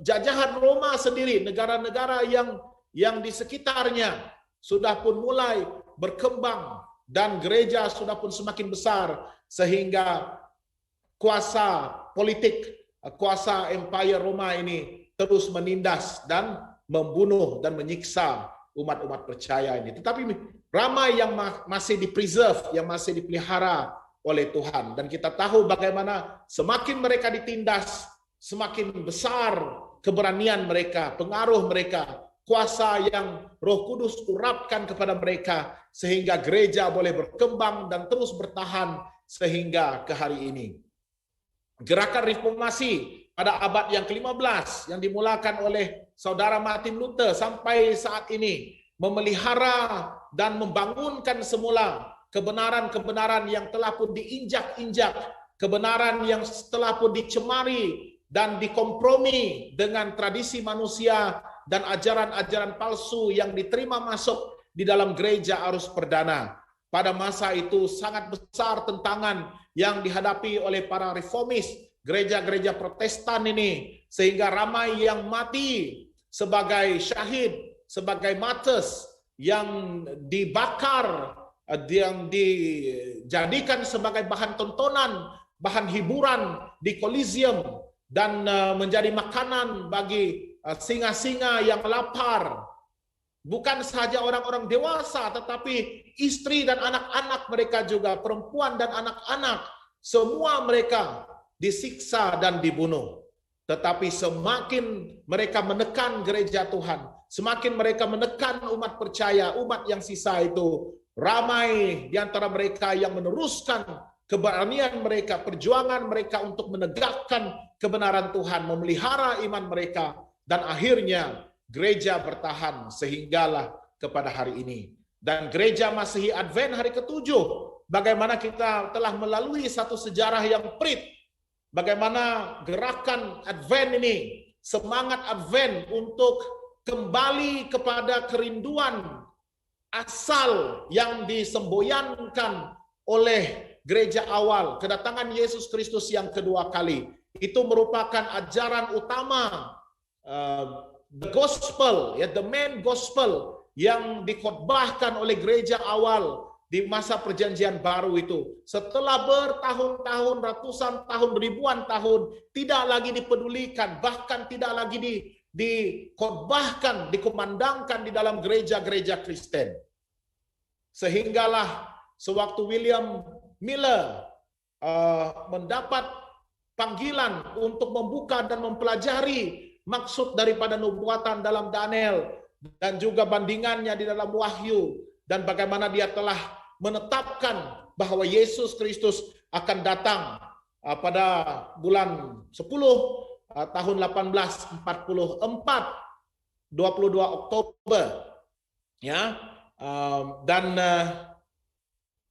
jajahan Roma sendiri, negara-negara yang di sekitarnya sudah pun mulai berkembang dan gereja sudah pun semakin besar sehingga kuasa politik, kuasa Empire Roma ini terus menindas dan membunuh dan menyiksa umat-umat percaya ini. Tetapi ramai yang masih di-preserve, yang masih dipelihara oleh Tuhan. Dan kita tahu bagaimana semakin mereka ditindas, semakin besar keberanian mereka, pengaruh mereka, kuasa yang Roh Kudus urapkan kepada mereka, sehingga gereja boleh berkembang dan terus bertahan sehingga ke hari ini. Gerakan reformasi pada abad yang ke-15 yang dimulakan oleh saudara Martin Luther sampai saat ini memelihara dan membangunkan semula kebenaran-kebenaran yang telah pun diinjak-injak, kebenaran yang telah pun dicemari dan dikompromi dengan tradisi manusia dan ajaran-ajaran palsu yang diterima masuk di dalam gereja arus perdana. Pada masa itu sangat besar tentangan yang dihadapi oleh para reformis, gereja-gereja Protestan ini, sehingga ramai yang mati sebagai syahid, sebagai martyrs, yang dibakar, yang dijadikan sebagai bahan tontonan, bahan hiburan di Colosseum, dan menjadi makanan bagi singa-singa yang lapar. Bukan saja orang-orang dewasa, tetapi istri dan anak-anak mereka juga, perempuan dan anak-anak, semua mereka disiksa dan dibunuh. Tetapi semakin mereka menekan gereja Tuhan, semakin mereka menekan umat percaya, umat yang sisa itu, ramai di antara mereka yang meneruskan keberanian mereka, perjuangan mereka untuk menegakkan kebenaran Tuhan, memelihara iman mereka, dan akhirnya gereja bertahan sehinggalah kepada hari ini. Dan gereja Masehi Advent hari ke-7, bagaimana kita telah melalui satu sejarah yang perit, bagaimana gerakan Advent ini, semangat Advent untuk kembali kepada kerinduan asal yang disemboyankan oleh gereja awal, kedatangan Yesus Kristus yang kedua kali. Itu merupakan ajaran utama, the gospel, ya, the main gospel yang dikhotbahkan oleh gereja awal di masa perjanjian baru itu. Setelah bertahun-tahun, ratusan tahun, ribuan tahun, tidak lagi dipedulikan, bahkan tidak lagi dikhotbahkan, dikumandangkan di dalam gereja-gereja Kristen. Sehinggalah sewaktu William Miller mendapat panggilan untuk membuka dan mempelajari maksud daripada nubuatan dalam Daniel dan juga bandingannya di dalam Wahyu, dan bagaimana dia telah menetapkan bahwa Yesus Kristus akan datang pada bulan 10 tahun 1844, 22 Oktober, ya. Dan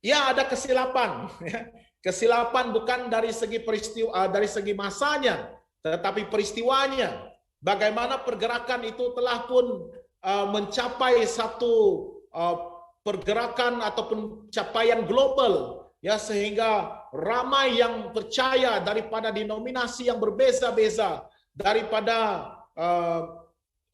ya, ada kesilapan. Kesilapan bukan dari segi peristiwa, dari segi masanya, tetapi peristiwanya. Bagaimana pergerakan itu telah pun mencapai satu pergerakan ataupun capaian global, ya, sehingga ramai yang percaya daripada denominasi yang berbeza-beza, daripada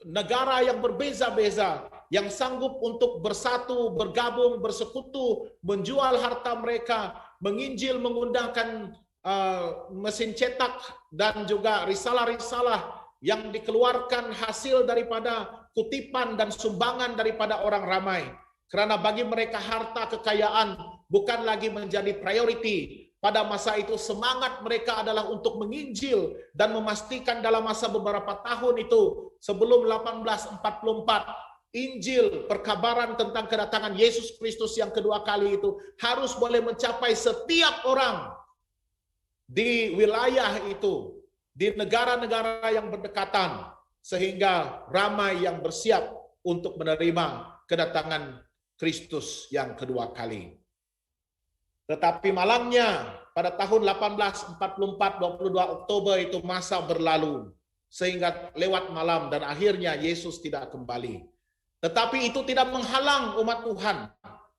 negara yang berbeza-beza, yang sanggup untuk bersatu, bergabung, bersekutu, menjual harta mereka, menginjil menggunakan mesin cetak dan juga risalah-risalah yang dikeluarkan hasil daripada kutipan dan sumbangan daripada orang ramai. Karena bagi mereka harta kekayaan bukan lagi menjadi priority. Pada masa itu semangat mereka adalah untuk menginjil dan memastikan dalam masa beberapa tahun itu sebelum 1844, Injil, perkabaran tentang kedatangan Yesus Kristus yang kedua kali itu harus boleh mencapai setiap orang di wilayah itu, di negara-negara yang berdekatan, sehingga ramai yang bersiap untuk menerima kedatangan Kristus yang kedua kali. Tetapi malangnya pada tahun 1844, 22 Oktober itu masa berlalu. sehingga lewat malam dan akhirnya Yesus tidak kembali. Tetapi itu tidak menghalang umat Tuhan.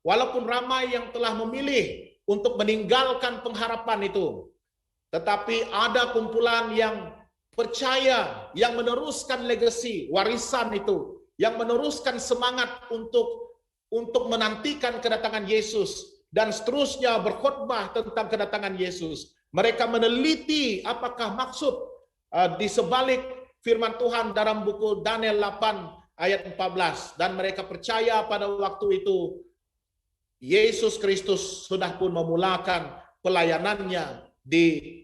Walaupun ramai yang telah memilih untuk meninggalkan pengharapan itu, tetapi ada kumpulan yang percaya, yang meneruskan legasi, warisan itu, yang meneruskan semangat untuk menantikan kedatangan Yesus dan seterusnya berkhotbah tentang kedatangan Yesus. Mereka meneliti apakah maksud di sebalik firman Tuhan dalam buku Daniel 8 ayat 14, dan mereka percaya pada waktu itu Yesus Kristus sudah pun memulakan pelayanannya di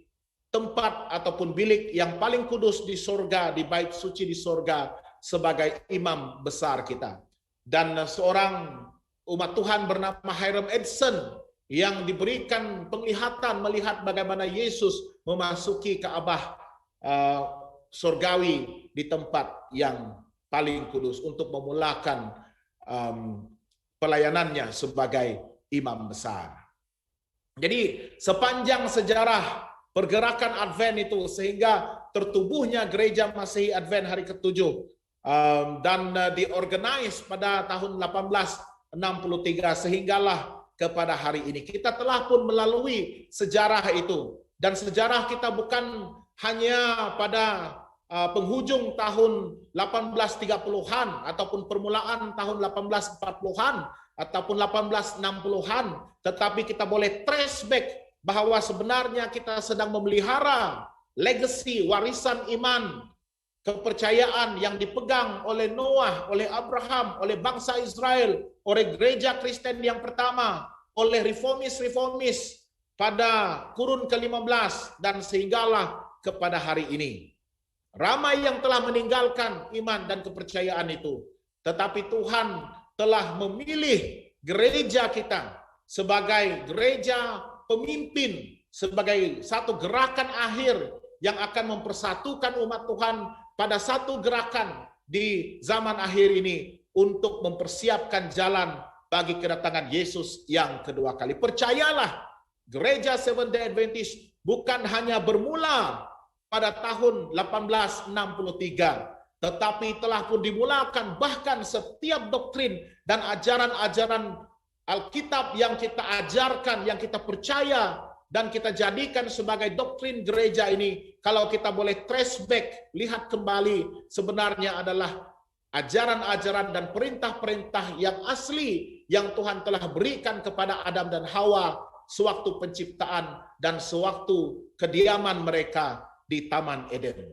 tempat ataupun bilik yang paling kudus di sorga, di bait suci di sorga, sebagai imam besar kita. Dan seorang umat Tuhan bernama Hiram Edson yang diberikan penglihatan melihat bagaimana Yesus memasuki Ka'bah surgawi di tempat yang paling kudus untuk memulakan pelayanannya sebagai imam besar. Jadi sepanjang sejarah pergerakan Advent itu sehingga tertubuhnya gereja Masehi Advent hari ke-7 dan diorganize pada tahun 1863 sehinggalah kepada hari ini. Kita telah pun melalui sejarah itu, dan sejarah kita bukan hanya pada penghujung tahun 1830-an ataupun permulaan tahun 1840-an ataupun 1860-an, tetapi kita boleh trace back bahwa sebenarnya kita sedang memelihara legacy, warisan iman, kepercayaan yang dipegang oleh Noah, oleh Abraham, oleh bangsa Israel, oleh gereja Kristen yang pertama, oleh reformis pada kurun ke-15 dan sehinggalah kepada hari ini. Ramai yang telah meninggalkan iman dan kepercayaan itu, tetapi Tuhan telah memilih gereja kita sebagai gereja pemimpin, sebagai satu gerakan akhir yang akan mempersatukan umat Tuhan pada satu gerakan di zaman akhir ini untuk mempersiapkan jalan bagi kedatangan Yesus yang kedua kali. Percayalah, gereja Seventh-day Adventist bukan hanya bermula pada tahun 1863, tetapi telah pun dimulakan bahkan setiap doktrin dan ajaran-ajaran Alkitab yang kita ajarkan, yang kita percaya dan kita jadikan sebagai doktrin gereja ini, kalau kita boleh trace back, lihat kembali, sebenarnya adalah ajaran-ajaran dan perintah-perintah yang asli yang Tuhan telah berikan kepada Adam dan Hawa sewaktu penciptaan dan sewaktu kediaman mereka di Taman Eden.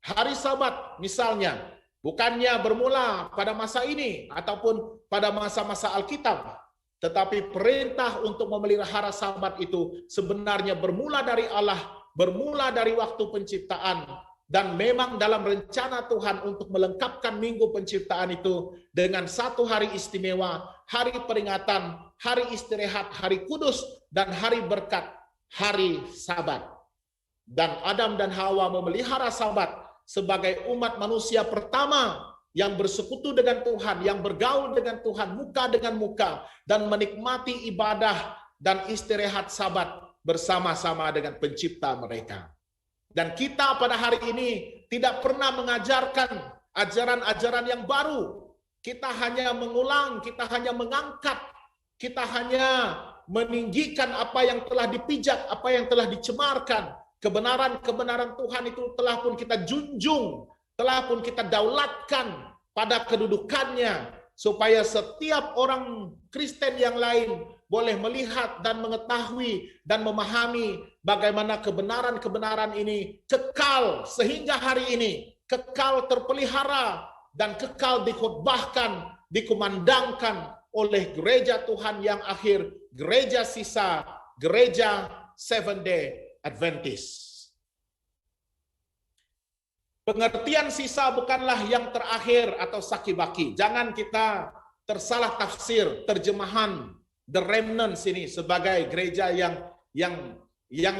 Hari Sabat misalnya bukannya bermula pada masa ini ataupun pada masa-masa Alkitab, tetapi perintah untuk memelihara Sabat itu sebenarnya bermula dari Allah, bermula dari waktu penciptaan, dan memang dalam rencana Tuhan untuk melengkapkan minggu penciptaan itu dengan satu hari istimewa, hari peringatan, hari istirahat, hari kudus, dan hari berkat, hari Sabat. Dan Adam dan Hawa memelihara Sabat sebagai umat manusia pertama yang bersekutu dengan Tuhan, yang bergaul dengan Tuhan muka dengan muka, dan menikmati ibadah dan istirahat Sabat bersama-sama dengan pencipta mereka. Dan kita pada hari ini tidak pernah mengajarkan ajaran-ajaran yang baru. Kita hanya mengulang, kita hanya mengangkat, kita hanya meninggikan apa yang telah dipijak, apa yang telah dicemarkan. Kebenaran-kebenaran Tuhan itu telah pun kita junjung, telah pun kita daulatkan pada kedudukannya, supaya setiap orang Kristen yang lain boleh melihat dan mengetahui dan memahami bagaimana kebenaran-kebenaran ini kekal sehingga hari ini, kekal terpelihara dan kekal dikhotbahkan, dikumandangkan oleh gereja Tuhan yang akhir, gereja sisa, gereja Seventh-day Adventist. Pengertian sisa bukanlah yang terakhir atau sakibaki. Jangan kita tersalah tafsir terjemahan the remnants ini sebagai gereja yang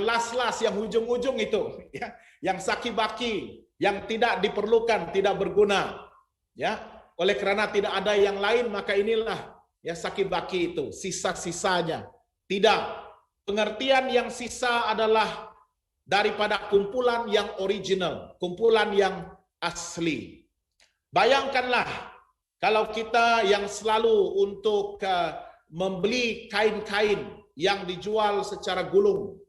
last-last, yang ujung-ujung itu, ya, yang sakibaki, yang tidak diperlukan, tidak berguna, ya. Oleh karena tidak ada yang lain, maka inilah ya sakibaki itu, sisa-sisanya. Tidak. Pengertian yang sisa adalah daripada kumpulan yang original, kumpulan yang asli. Bayangkanlah kalau kita yang selalu untuk membeli kain-kain yang dijual secara gulung,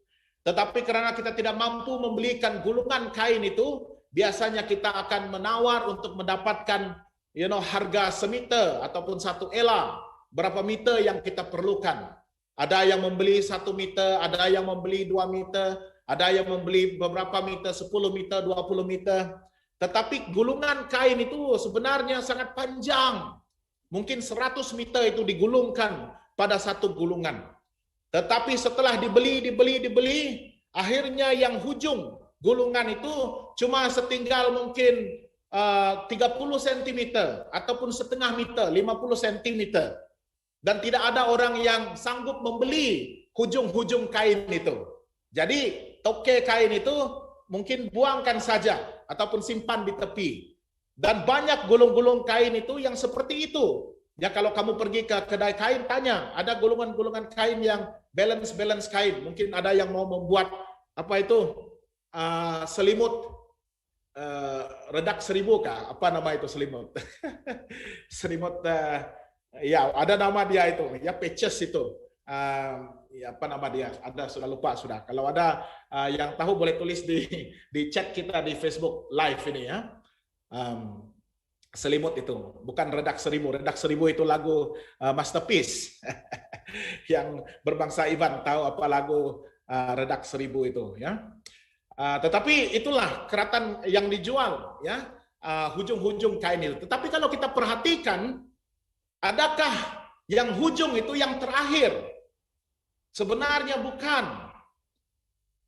tetapi karena kita tidak mampu membelikan gulungan kain itu, biasanya kita akan menawar untuk mendapatkan harga semiter ataupun satu ela, berapa meter yang kita perlukan. Ada yang membeli 1 meter, ada yang membeli 2 meter, ada yang membeli beberapa meter, 10 meter, 20 meter. Tetapi gulungan kain itu sebenarnya sangat panjang. Mungkin 100 meter itu digulungkan pada satu gulungan. Tetapi setelah dibeli, akhirnya yang hujung gulungan itu cuma setinggal mungkin 30 cm ataupun setengah meter, 50 cm. Dan tidak ada orang yang sanggup membeli hujung-hujung kain itu. Jadi toke kain itu mungkin buangkan saja ataupun simpan di tepi. Dan banyak gulung-gulung kain itu yang seperti itu. Ya, kalau kamu pergi ke kedai kain, tanya, ada gulungan-gulungan kain yang balance kain. Mungkin ada yang mau membuat selimut redak 1000 kah? Apa nama itu selimut? Selimut ya, ada nama dia itu, ya patches itu. Ya, apa nama dia? Ada, sudah lupa sudah. Kalau ada yang tahu boleh tulis di chat kita di Facebook Live ini ya. Selimut itu, bukan redak 1000. Redak 1000 itu lagu Masterpiece. Yang berbangsa Iban tahu apa lagu redak 1000 itu ya. Tetapi itulah keratan yang dijual ya, hujung-hujung kain itu. Tetapi kalau kita perhatikan, adakah yang hujung itu yang terakhir? Sebenarnya bukan.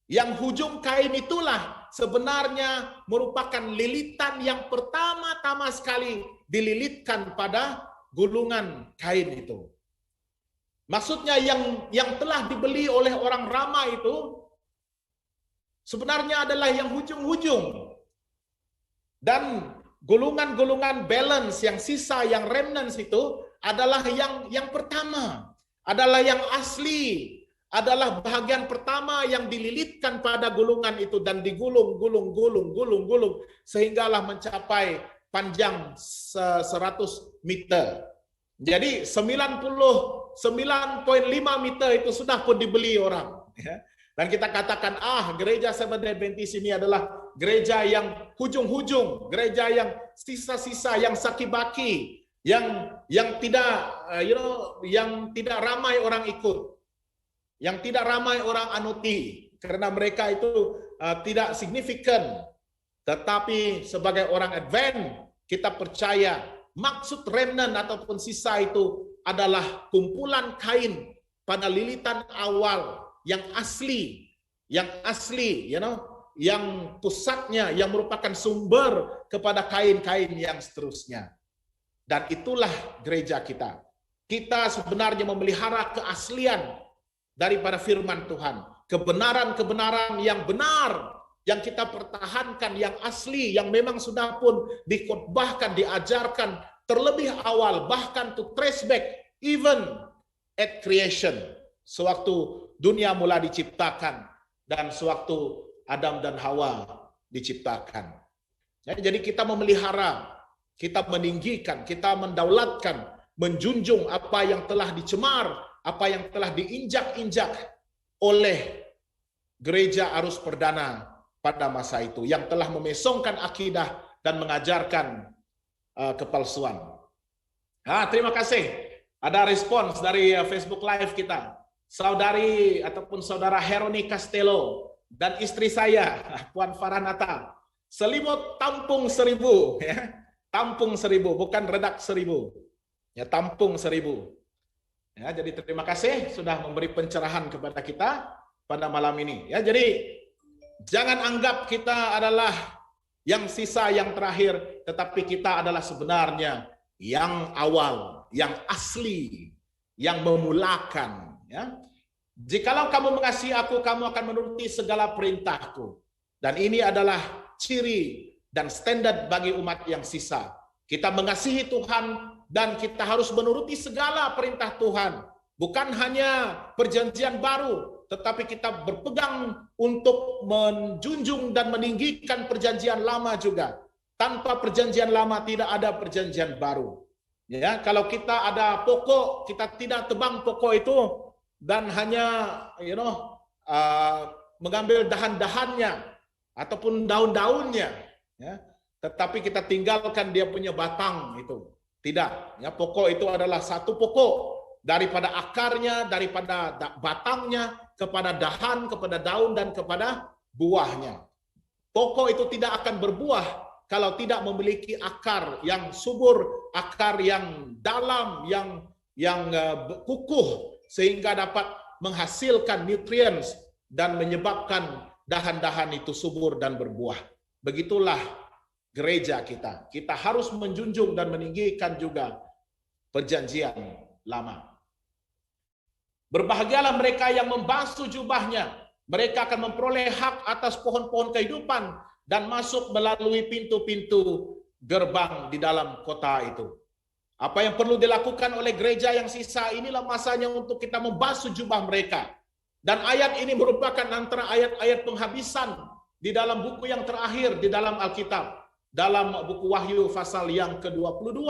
Yang hujung kain itulah sebenarnya merupakan lilitan yang pertama-tama sekali dililitkan pada gulungan kain itu. Maksudnya yang telah dibeli oleh orang ramai itu sebenarnya adalah yang hujung-hujung. Dan gulungan-gulungan balance yang sisa, yang remnants itu adalah yang pertama, adalah yang asli, adalah bahagian pertama yang dililitkan pada gulungan itu dan digulung sehinggalah mencapai panjang 100 meter. Jadi 99.5 meter itu sudah pun dibeli orang. Dan kita katakan, gereja Seventh-day Adventist ini adalah gereja yang hujung-hujung, gereja yang sisa-sisa, yang saki-baki, yang tidak yang tidak ramai orang ikut, yang tidak ramai orang anuti, karena mereka itu tidak signifikan. Tetapi sebagai orang Advent, kita percaya maksud remnant ataupun sisa itu adalah kumpulan kain pada lilitan awal yang asli, yang pusatnya, yang merupakan sumber kepada kain-kain yang seterusnya. Dan itulah gereja kita. Kita sebenarnya memelihara keaslian daripada firman Tuhan. Kebenaran-kebenaran yang benar, yang kita pertahankan, yang asli, yang memang sudah pun dikhotbahkan, diajarkan terlebih awal, bahkan to trace back even at creation. Sewaktu dunia mula diciptakan dan sewaktu Adam dan Hawa diciptakan. Jadi kita memelihara, kita meninggikan, kita mendaulatkan, menjunjung apa yang telah dicemar, apa yang telah diinjak-injak oleh gereja arus perdana pada masa itu, yang telah memesongkan akidah dan mengajarkan kepalsuan. Terima kasih. Ada respons dari Facebook Live kita. Saudari ataupun saudara Heroni Castello dan istri saya, Puan Faranata. Selimut tampung 1000, ya. Tampung 1000, bukan redak 1000. Ya, tampung 1000. Ya, jadi terima kasih sudah memberi pencerahan kepada kita pada malam ini. Ya, jadi jangan anggap kita adalah yang sisa, yang terakhir, tetapi kita adalah sebenarnya yang awal, yang asli, yang memulakan. Ya, jikalau kamu mengasihi aku, kamu akan menuruti segala perintahku. Dan ini adalah ciri dan standar bagi umat yang sisa. Kita mengasihi Tuhan dan kita harus menuruti segala perintah Tuhan. Bukan hanya perjanjian baru, tetapi kita berpegang untuk menjunjung dan meninggikan perjanjian lama juga. Tanpa perjanjian lama tidak ada perjanjian baru. Ya, kalau kita ada pokok, kita tidak tebang pokok itu dan hanya mengambil dahan-dahannya ataupun daun-daunnya, ya. Tetapi kita tinggalkan dia punya batang itu. Tidak, ya, pokok itu adalah satu pokok, daripada akarnya, daripada batangnya, kepada dahan, kepada daun, dan kepada buahnya. Pokok itu tidak akan berbuah kalau tidak memiliki akar yang subur, akar yang dalam, yang kukuh, sehingga dapat menghasilkan nutrients dan menyebabkan dahan-dahan itu subur dan berbuah. Begitulah gereja kita. Kita harus menjunjung dan meninggikan juga perjanjian lama. Berbahagialah mereka yang membasuh jubahnya. Mereka akan memperoleh hak atas pohon-pohon kehidupan dan masuk melalui pintu-pintu gerbang di dalam kota itu. Apa yang perlu dilakukan oleh gereja yang sisa, inilah masanya untuk kita membasuh jubah mereka. Dan ayat ini merupakan antara ayat-ayat penghabisan di dalam buku yang terakhir di dalam Alkitab. Dalam buku Wahyu pasal yang ke-22.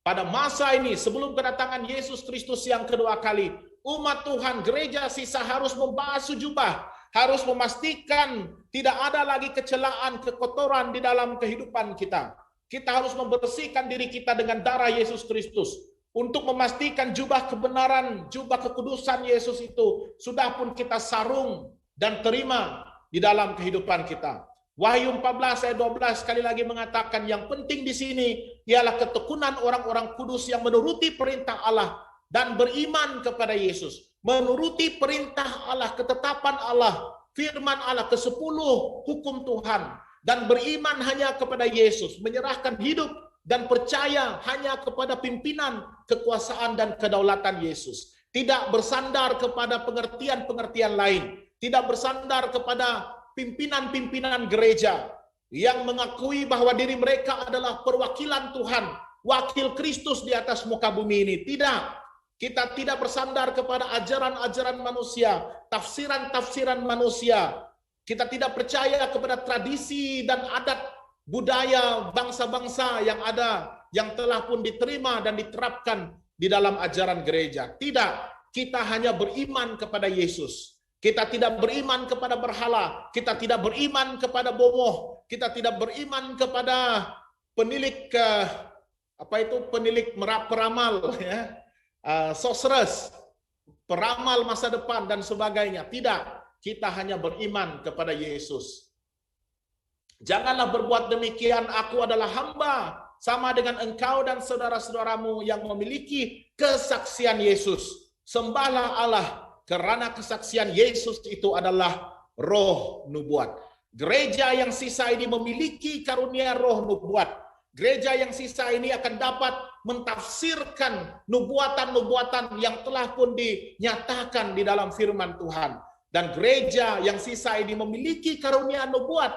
Pada masa ini, sebelum kedatangan Yesus Kristus yang kedua kali, umat Tuhan, gereja sisa harus membasuh jubah, harus memastikan tidak ada lagi kecelaan, kekotoran di dalam kehidupan kita. Kita harus membersihkan diri kita dengan darah Yesus Kristus untuk memastikan jubah kebenaran, jubah kekudusan Yesus itu sudah pun kita sarung dan terima di dalam kehidupan kita. Wahyu 14 ayat 12 sekali lagi mengatakan yang penting di sini ialah ketekunan orang-orang kudus yang menuruti perintah Allah dan beriman kepada Yesus. Menuruti perintah Allah, ketetapan Allah, firman Allah, ke-10 hukum Tuhan, dan beriman hanya kepada Yesus, menyerahkan hidup dan percaya hanya kepada pimpinan, kekuasaan dan kedaulatan Yesus. Tidak bersandar kepada pengertian-pengertian lain, tidak bersandar kepada pimpinan-pimpinan gereja yang mengakui bahwa diri mereka adalah perwakilan Tuhan, wakil Kristus di atas muka bumi ini. Tidak. Kita tidak bersandar kepada ajaran-ajaran manusia, tafsiran-tafsiran manusia. Kita tidak percaya kepada tradisi dan adat budaya bangsa-bangsa yang ada, yang telah pun diterima dan diterapkan di dalam ajaran gereja. Tidak, kita hanya beriman kepada Yesus. Kita tidak beriman kepada berhala, kita tidak beriman kepada bomoh, kita tidak beriman kepada penilik penilik peramal, ya. Sorcerers, peramal masa depan dan sebagainya. Tidak, kita hanya beriman kepada Yesus. Janganlah berbuat demikian, aku adalah hamba sama dengan engkau dan saudara-saudaramu yang memiliki kesaksian Yesus. Sembahlah Allah, karena kesaksian Yesus itu adalah roh nubuat. Gereja yang sisa ini memiliki karunia roh nubuat. Gereja yang sisa ini akan dapat mentafsirkan nubuatan-nubuatan yang telah pun dinyatakan di dalam firman Tuhan. Dan gereja yang sisa ini memiliki karunia nubuat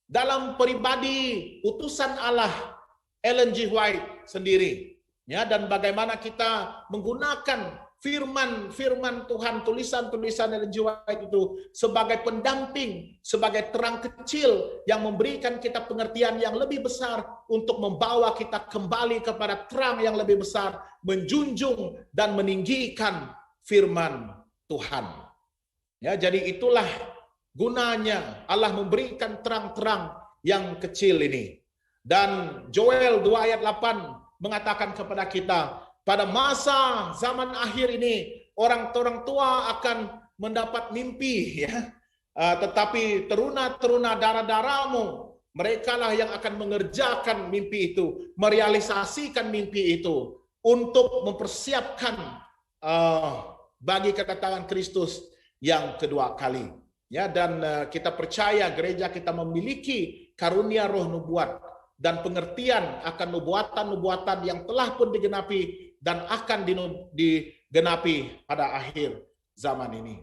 dalam pribadi utusan Allah Ellen G. White sendiri. Ya, dan bagaimana kita menggunakan firman Tuhan, tulisan-tulisan Ellen G. White itu sebagai pendamping, sebagai terang kecil yang memberikan kita pengertian yang lebih besar untuk membawa kita kembali kepada terang yang lebih besar, menjunjung dan meninggikan firman Tuhan. Ya, jadi itulah gunanya Allah memberikan terang-terang yang kecil ini. Dan Joel 2 ayat 8 mengatakan kepada kita, pada masa zaman akhir ini orang-orang tua akan mendapat mimpi, ya. Tetapi teruna-teruna darah-darahmu, merekalah yang akan mengerjakan mimpi itu, merealisasikan mimpi itu untuk mempersiapkan bagi kedatangan Kristus yang kedua kali. Ya, dan kita percaya gereja kita memiliki karunia roh nubuat dan pengertian akan nubuatan-nubuatan yang telah pun digenapi dan akan digenapi pada akhir zaman ini.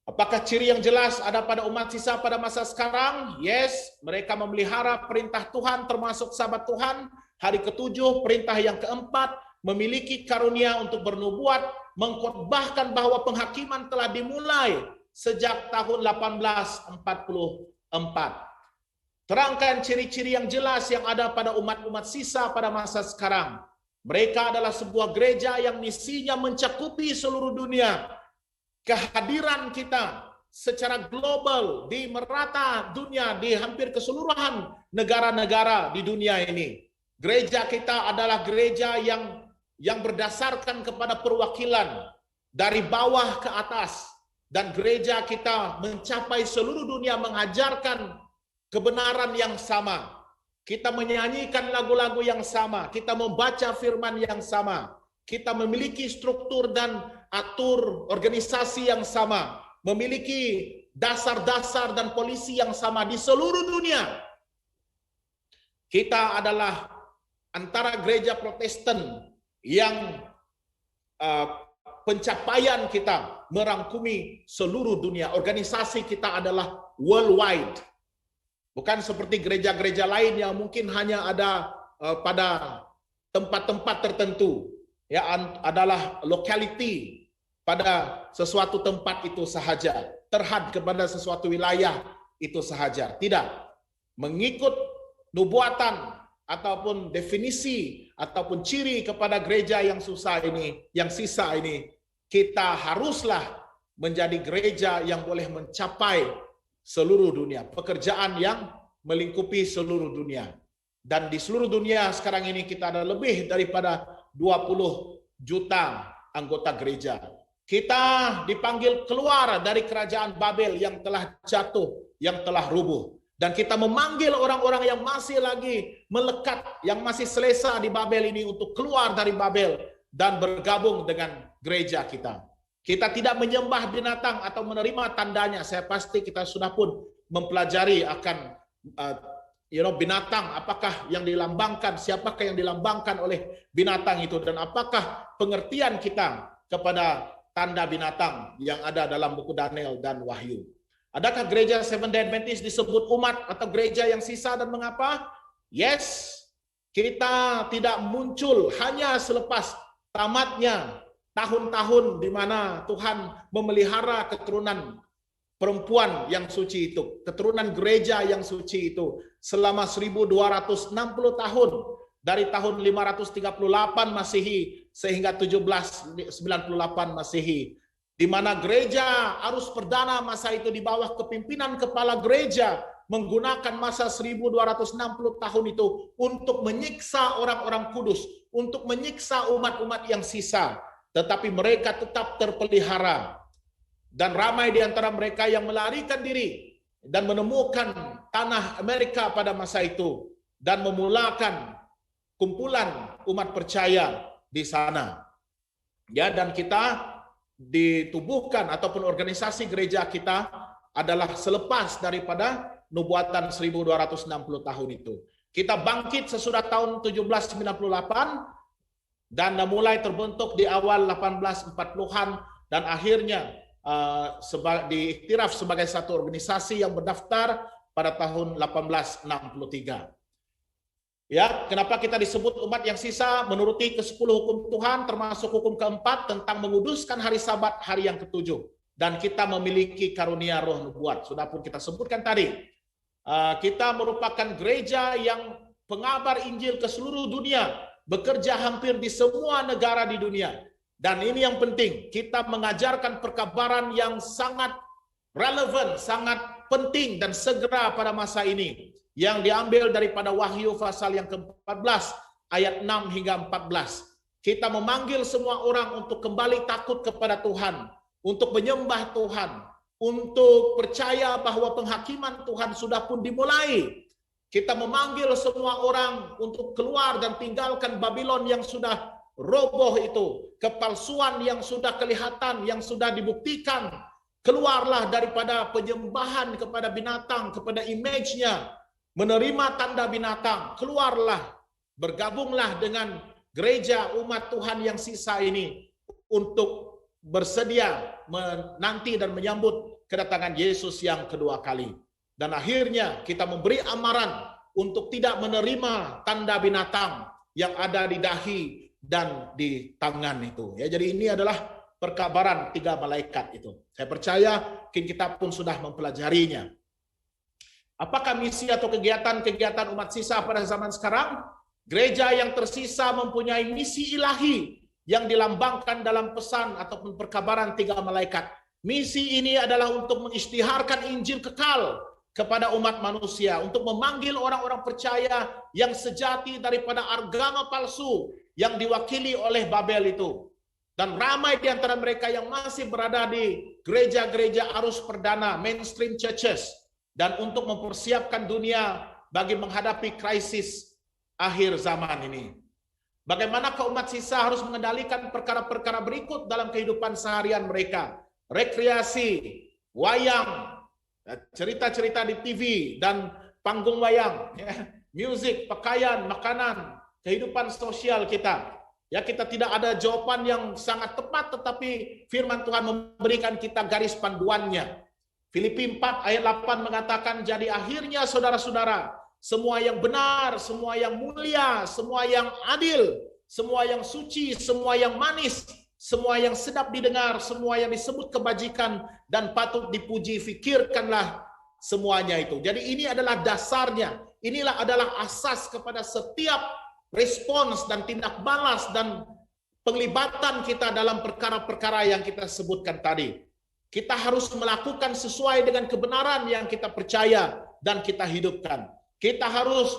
Apakah ciri yang jelas ada pada umat sisa pada masa sekarang? Yes, mereka memelihara perintah Tuhan termasuk Sabat Tuhan. Hari ke-7, perintah yang ke-4, memiliki karunia untuk bernubuat mengkhotbahkan bahwa penghakiman telah dimulai sejak tahun 1844. Terangkan ciri-ciri yang jelas yang ada pada umat-umat sisa pada masa sekarang. Mereka adalah sebuah gereja yang misinya mencakupi seluruh dunia. Kehadiran kita secara global di merata dunia, di hampir keseluruhan negara-negara di dunia ini. Gereja kita adalah gereja yang berdasarkan kepada perwakilan dari bawah ke atas. Dan gereja kita mencapai seluruh dunia mengajarkan kebenaran yang sama. Kita menyanyikan lagu-lagu yang sama. Kita membaca firman yang sama. Kita memiliki struktur dan atur organisasi yang sama. Memiliki dasar-dasar dan polisi yang sama di seluruh dunia. Kita adalah antara gereja Protestan yang pencapaian kita merangkumi seluruh dunia. Organisasi kita adalah worldwide. Bukan seperti gereja-gereja lain yang mungkin hanya ada pada tempat-tempat tertentu. Ya, adalah locality pada sesuatu tempat itu sahaja. Terhad kepada sesuatu wilayah itu sahaja. Tidak. Mengikut nubuatan ataupun definisi ataupun ciri kepada gereja yang susah ini, yang sisa ini, kita haruslah menjadi gereja yang boleh mencapai seluruh dunia, pekerjaan yang melingkupi seluruh dunia. Dan di seluruh dunia sekarang ini kita ada lebih daripada 20 juta anggota gereja. Kita dipanggil keluar dari kerajaan Babel yang telah jatuh, yang telah rubuh. Dan kita memanggil orang-orang yang masih lagi melekat, yang masih selesa di Babel ini untuk keluar dari Babel dan bergabung dengan gereja kita. Kita tidak menyembah binatang atau menerima tandanya. Saya pasti kita sudah pun mempelajari akan binatang, apakah yang dilambangkan, siapakah yang dilambangkan oleh binatang itu, dan apakah pengertian kita kepada tanda binatang yang ada dalam buku Daniel dan Wahyu. Adakah gereja Seventh-day Adventist disebut umat atau gereja yang sisa, dan mengapa? Yes, kita tidak muncul hanya selepas tamatnya tahun-tahun di mana Tuhan memelihara keturunan perempuan yang suci itu, keturunan gereja yang suci itu selama 1260 tahun, dari tahun 538 Masehi sehingga 1798 Masehi, di mana gereja arus perdana masa itu di bawah kepimpinan kepala gereja menggunakan masa 1260 tahun itu untuk menyiksa orang-orang kudus, untuk menyiksa umat-umat yang sisa. Tetapi mereka tetap terpelihara. Dan ramai di antara mereka yang melarikan diri dan menemukan tanah Amerika pada masa itu dan memulakan kumpulan umat percaya di sana. Ya, dan kita ditubuhkan ataupun organisasi gereja kita adalah selepas daripada nubuatan 1260 tahun itu. Kita bangkit sesudah tahun 1798 dan mulai terbentuk di awal 1840-an dan akhirnya diiktiraf sebagai satu organisasi yang berdaftar pada tahun 1863. Ya, kenapa kita disebut umat yang sisa? Menuruti ke-10 hukum Tuhan, termasuk hukum keempat tentang menguduskan hari Sabat, hari yang ke-7. Dan kita memiliki karunia roh nubuat. Sudah pun kita sebutkan tadi. Kita merupakan gereja yang pengabar Injil ke seluruh dunia, bekerja hampir di semua negara di dunia. Dan ini yang penting, kita mengajarkan perkabaran yang sangat relevan, sangat penting dan segera pada masa ini, yang diambil daripada Wahyu pasal yang ke-14 ayat 6 hingga 14. Kita memanggil semua orang untuk kembali takut kepada Tuhan, untuk menyembah Tuhan, untuk percaya bahwa penghakiman Tuhan sudah pun dimulai. Kita memanggil semua orang untuk keluar dan tinggalkan Babylon yang sudah roboh itu, kepalsuan yang sudah kelihatan, yang sudah dibuktikan. Keluarlah daripada penyembahan kepada binatang, kepada image-nya, menerima tanda binatang. Keluarlah, bergabunglah dengan gereja umat Tuhan yang sisa ini untuk bersedia menanti dan menyambut kedatangan Yesus yang kedua kali. Dan akhirnya kita memberi amaran untuk tidak menerima tanda binatang yang ada di dahi dan di tangan itu. Ya, jadi ini adalah perkabaran 3 malaikat itu. Saya percaya mungkin kita pun sudah mempelajarinya. Apakah misi atau kegiatan-kegiatan umat sisa pada zaman sekarang? Gereja yang tersisa mempunyai misi ilahi yang dilambangkan dalam pesan ataupun perkabaran 3 malaikat. Misi ini adalah untuk mengisytiharkan Injil kekal kepada umat manusia, untuk memanggil orang-orang percaya yang sejati daripada agama palsu yang diwakili oleh Babel itu. Dan ramai di antara mereka yang masih berada di gereja-gereja arus perdana, mainstream churches, dan untuk mempersiapkan dunia bagi menghadapi krisis akhir zaman ini. Bagaimana umat sisa harus mengendalikan perkara-perkara berikut dalam kehidupan seharian mereka. Rekreasi, wayang, cerita-cerita di TV dan panggung wayang, musik, pakaian, makanan, kehidupan sosial kita. Ya, kita tidak ada jawaban yang sangat tepat, tetapi firman Tuhan memberikan kita garis panduannya. Filipi 4 ayat 8 mengatakan, jadi akhirnya saudara-saudara, semua yang benar, semua yang mulia, semua yang adil, semua yang suci, semua yang manis, semua yang sedap didengar, semua yang disebut kebajikan dan patut dipuji, fikirkanlah semuanya itu. Jadi ini adalah dasarnya. Inilah adalah asas kepada setiap respons dan tindak balas dan penglibatan kita dalam perkara-perkara yang kita sebutkan tadi. Kita harus melakukan sesuai dengan kebenaran yang kita percaya dan kita hidupkan. Kita harus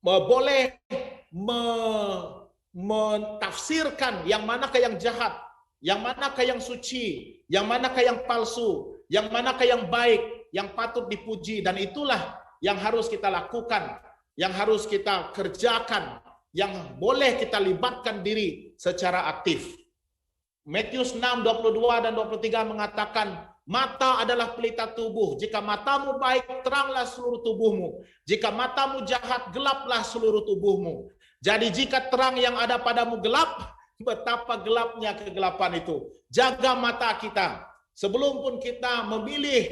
boleh mentafsirkan yang manakah yang jahat, yang manakah yang suci, yang manakah yang palsu, yang manakah yang baik, yang patut dipuji, dan itulah yang harus kita lakukan, yang harus kita kerjakan, yang boleh kita libatkan diri secara aktif. Matius 6:22 dan 23 mengatakan, mata adalah pelita tubuh. Jika matamu baik, teranglah seluruh tubuhmu. Jika matamu jahat, gelaplah seluruh tubuhmu. Jadi jika terang yang ada padamu gelap, betapa gelapnya kegelapan itu. Jaga mata kita. Sebelum pun kita memilih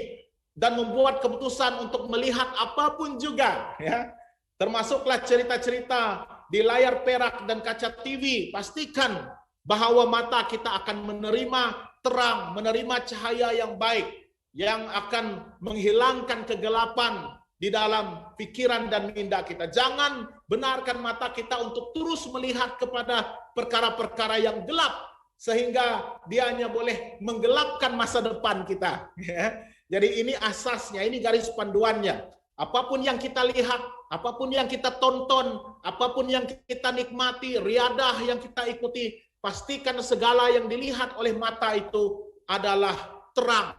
dan membuat keputusan untuk melihat apapun juga, ya, termasuklah cerita-cerita di layar perak dan kaca TV, pastikan bahwa mata kita akan menerima terang, menerima cahaya yang baik, yang akan menghilangkan kegelapan di dalam pikiran dan minda kita. Jangan benarkan mata kita untuk terus melihat kepada perkara-perkara yang gelap, sehingga dia hanya boleh menggelapkan masa depan kita. Jadi ini asasnya, ini garis panduannya. Apapun yang kita lihat, apapun yang kita tonton, apapun yang kita nikmati, riadah yang kita ikuti, pastikan segala yang dilihat oleh mata itu adalah terang.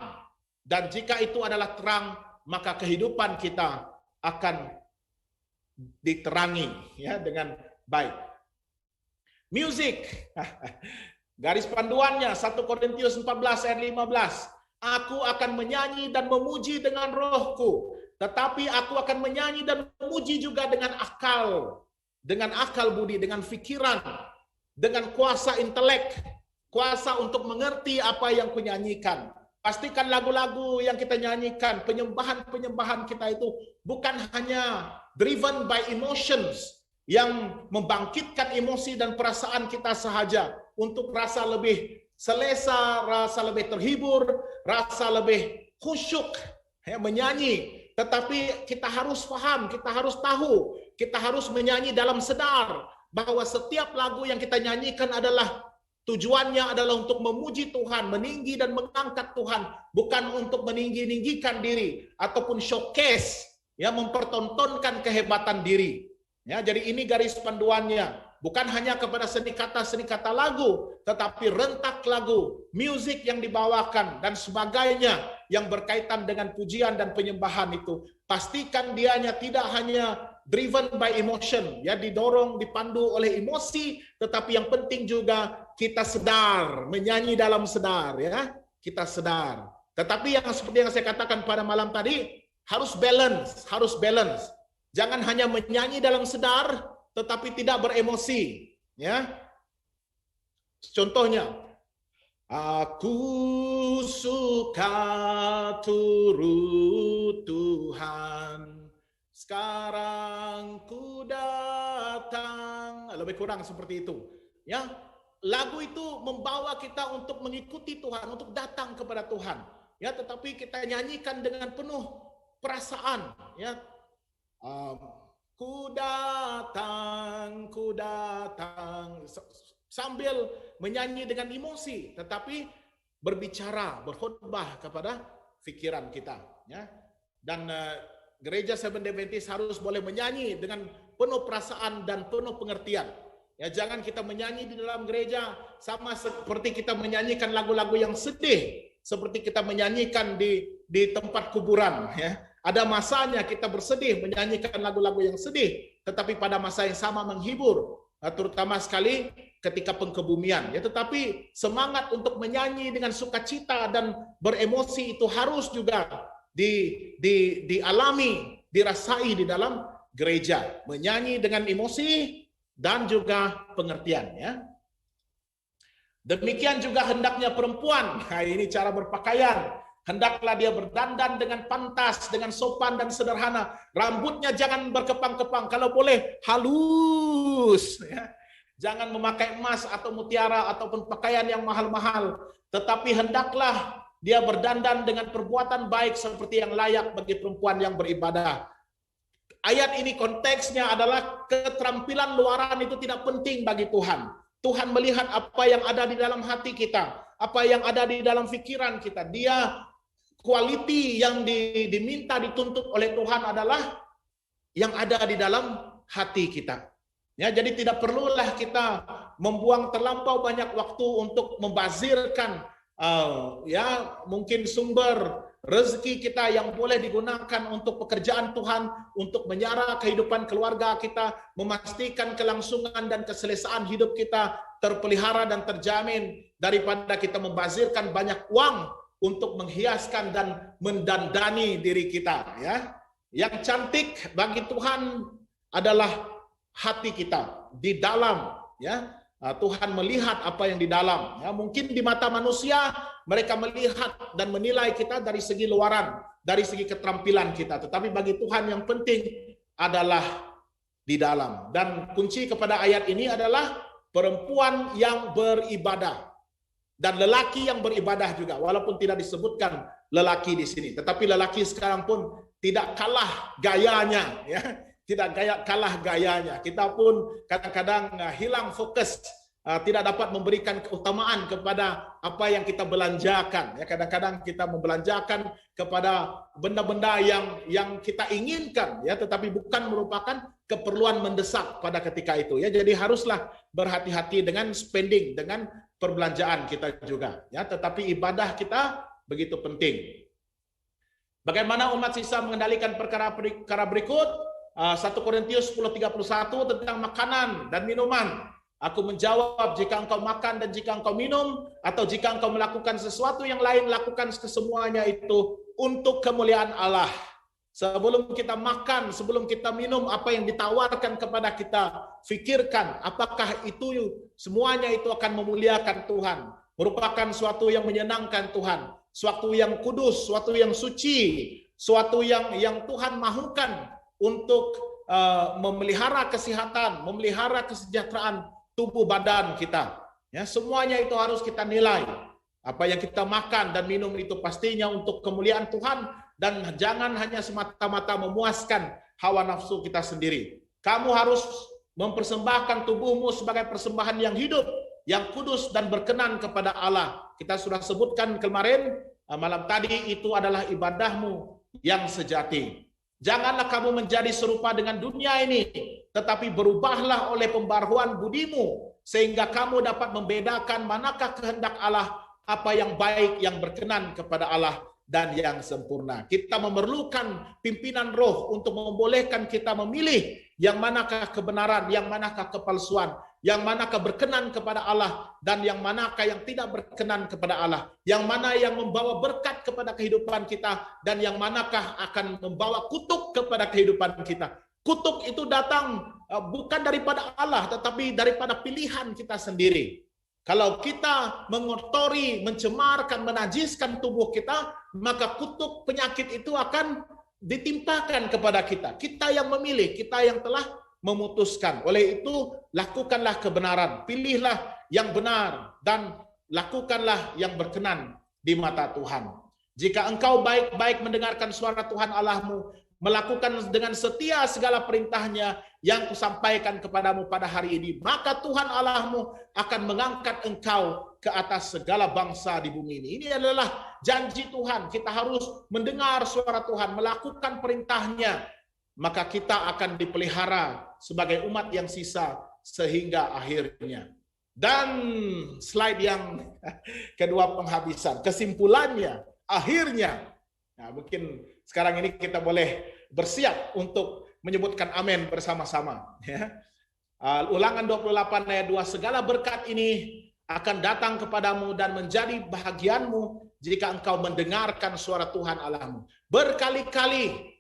Dan jika itu adalah terang, maka kehidupan kita akan diterangi, ya, dengan baik. Music. Garis panduannya 1 Korintius 14 ayat 15. Aku akan menyanyi dan memuji dengan rohku, tetapi aku akan menyanyi dan memuji juga dengan akal budi, dengan pikiran, dengan kuasa intelek, kuasa untuk mengerti apa yang kunyanyikan. Pastikan lagu-lagu yang kita nyanyikan, penyembahan-penyembahan kita itu bukan hanya driven by emotions, yang membangkitkan emosi dan perasaan kita sahaja untuk rasa lebih selesa, rasa lebih terhibur, rasa lebih khusyuk, ya, menyanyi. Tetapi kita harus paham, kita harus tahu, kita harus menyanyi dalam sedar bahwa setiap lagu yang kita nyanyikan adalah tujuannya adalah untuk memuji Tuhan, meninggi dan mengangkat Tuhan, bukan untuk meninggi-ninggikan diri ataupun showcase, ya, mempertontonkan kehebatan diri. Ya, jadi ini garis panduannya, bukan hanya kepada seni kata lagu, tetapi rentak lagu, musik yang dibawakan dan sebagainya yang berkaitan dengan pujian dan penyembahan itu. Pastikan dianya tidak hanya driven by emotion, ya, didorong, dipandu oleh emosi, tetapi yang penting juga kita sedar, menyanyi dalam sedar, ya, kita sedar. Tetapi yang seperti yang saya katakan pada malam tadi, harus balance. Jangan hanya menyanyi dalam sedar, tetapi tidak beremosi, ya. Contohnya, aku suka turut Tuhan, sekarang ku datang, lebih kurang seperti itu, ya. lagu itu membawa kita untuk mengikuti Tuhan, untuk datang kepada Tuhan. Ya, tetapi kita nyanyikan dengan penuh perasaan. Ya, ku datang, sambil menyanyi dengan emosi, tetapi berbicara, berkhotbah kepada pikiran kita. Ya, dan gereja Seventh-day Adventist harus boleh menyanyi dengan penuh perasaan dan penuh pengertian. Ya, jangan kita menyanyi di dalam gereja sama seperti kita menyanyikan lagu-lagu yang sedih, seperti kita menyanyikan di tempat kuburan. Ya, ada masanya kita bersedih menyanyikan lagu-lagu yang sedih, tetapi pada masa yang sama menghibur, terutama sekali ketika pengkebumian. Ya, tetapi semangat untuk menyanyi dengan sukacita dan beremosi itu harus juga dialami, dirasai di dalam gereja, menyanyi dengan emosi dan juga pengertian. Ya, demikian juga hendaknya perempuan. Nah, ini cara berpakaian. Hendaklah dia berdandan dengan pantas, dengan sopan dan sederhana. Rambutnya jangan berkepang-kepang, kalau boleh halus. Ya, jangan memakai emas atau mutiara ataupun pakaian yang mahal-mahal, tetapi hendaklah dia berdandan dengan perbuatan baik seperti yang layak bagi perempuan yang beribadah. Ayat ini konteksnya adalah keterampilan luaran itu tidak penting bagi Tuhan. Tuhan melihat apa yang ada di dalam hati kita, apa yang ada di dalam pikiran kita. Dia quality yang diminta, dituntut oleh Tuhan adalah yang ada di dalam hati kita. Ya, jadi tidak perlulah kita membuang terlampau banyak waktu untuk membazirkan ya mungkin sumber rezeki kita yang boleh digunakan untuk pekerjaan Tuhan, untuk menyara kehidupan keluarga kita, memastikan kelangsungan dan keselesaan hidup kita terpelihara dan terjamin, daripada kita membazirkan banyak uang untuk menghiaskan dan mendandani diri kita. Ya, yang cantik bagi Tuhan adalah hati kita di dalam. Ya, Tuhan melihat apa yang di dalam. Ya, mungkin di mata manusia mereka melihat dan menilai kita dari segi luaran, dari segi keterampilan kita. Tetapi bagi Tuhan yang penting adalah di dalam. Dan kunci kepada ayat ini adalah perempuan yang beribadah dan lelaki yang beribadah juga. Walaupun tidak disebutkan lelaki di sini, tetapi lelaki sekarang pun tidak kalah gayanya. Ya, tidak kalah gayanya. Kita pun kadang-kadang hilang fokus, tidak dapat memberikan keutamaan kepada apa yang kita belanjakan. Ya, kadang-kadang kita membelanjakan kepada benda-benda yang kita inginkan, ya, tetapi bukan merupakan keperluan mendesak pada ketika itu. Ya, jadi haruslah berhati-hati dengan spending, dengan perbelanjaan kita juga. Ya, tetapi ibadah kita begitu penting. Bagaimana umat sisa mengendalikan perkara berikut? 1 Korintius 10:31 tentang makanan dan minuman. Aku menjawab, jika engkau makan dan jika engkau minum, atau jika engkau melakukan sesuatu yang lain, lakukan kesemuanya itu untuk kemuliaan Allah. Sebelum kita makan, sebelum kita minum, apa yang ditawarkan kepada kita, fikirkan apakah itu semuanya itu akan memuliakan Tuhan, merupakan suatu yang menyenangkan Tuhan, suatu yang kudus, suatu yang suci, suatu yang Tuhan mahukan untuk memelihara kesehatan, memelihara kesejahteraan tubuh badan kita. Ya, semuanya itu harus kita nilai. Apa yang kita makan dan minum itu pastinya untuk kemuliaan Tuhan, dan jangan hanya semata-mata memuaskan hawa nafsu kita sendiri. Kamu harus mempersembahkan tubuhmu sebagai persembahan yang hidup, yang kudus dan berkenan kepada Allah. Kita sudah sebutkan kemarin, malam tadi, itu adalah ibadahmu yang sejati. Janganlah kamu menjadi serupa dengan dunia ini, tetapi berubahlah oleh pembaruan budimu, sehingga kamu dapat membedakan manakah kehendak Allah, apa yang baik, yang berkenan kepada Allah, dan yang sempurna. Kita memerlukan pimpinan roh untuk membolehkan kita memilih yang manakah kebenaran, yang manakah kepalsuan, yang manakah berkenan kepada Allah, dan yang manakah yang tidak berkenan kepada Allah, yang mana yang membawa berkat kepada kehidupan kita, dan yang manakah akan membawa kutuk kepada kehidupan kita. Kutuk itu datang bukan daripada Allah, tetapi daripada pilihan kita sendiri. Kalau kita mengotori, mencemarkan, menajiskan tubuh kita, maka kutuk penyakit itu akan ditimpakan kepada kita. Kita yang memilih, kita yang telah memutuskan. Oleh itu, lakukanlah kebenaran, pilihlah yang benar, dan lakukanlah yang berkenan di mata Tuhan. Jika engkau baik-baik mendengarkan suara Tuhan Allahmu, melakukan dengan setia segala perintahnya yang kusampaikan kepadamu pada hari ini, maka Tuhan Allahmu akan mengangkat engkau ke atas segala bangsa di bumi ini. Ini adalah janji Tuhan. Kita harus mendengar suara Tuhan, melakukan perintahnya, maka kita akan dipelihara sebagai umat yang sisa sehingga akhirnya. Dan slide yang kedua, penghabisan, kesimpulannya, akhirnya. Nah, mungkin sekarang ini kita boleh bersiap untuk menyebutkan amin bersama-sama. Ya. Ulangan 28 ayat 2, segala berkat ini akan datang kepadamu dan menjadi bahagianmu jika engkau mendengarkan suara Tuhan Allahmu. Berkali-kali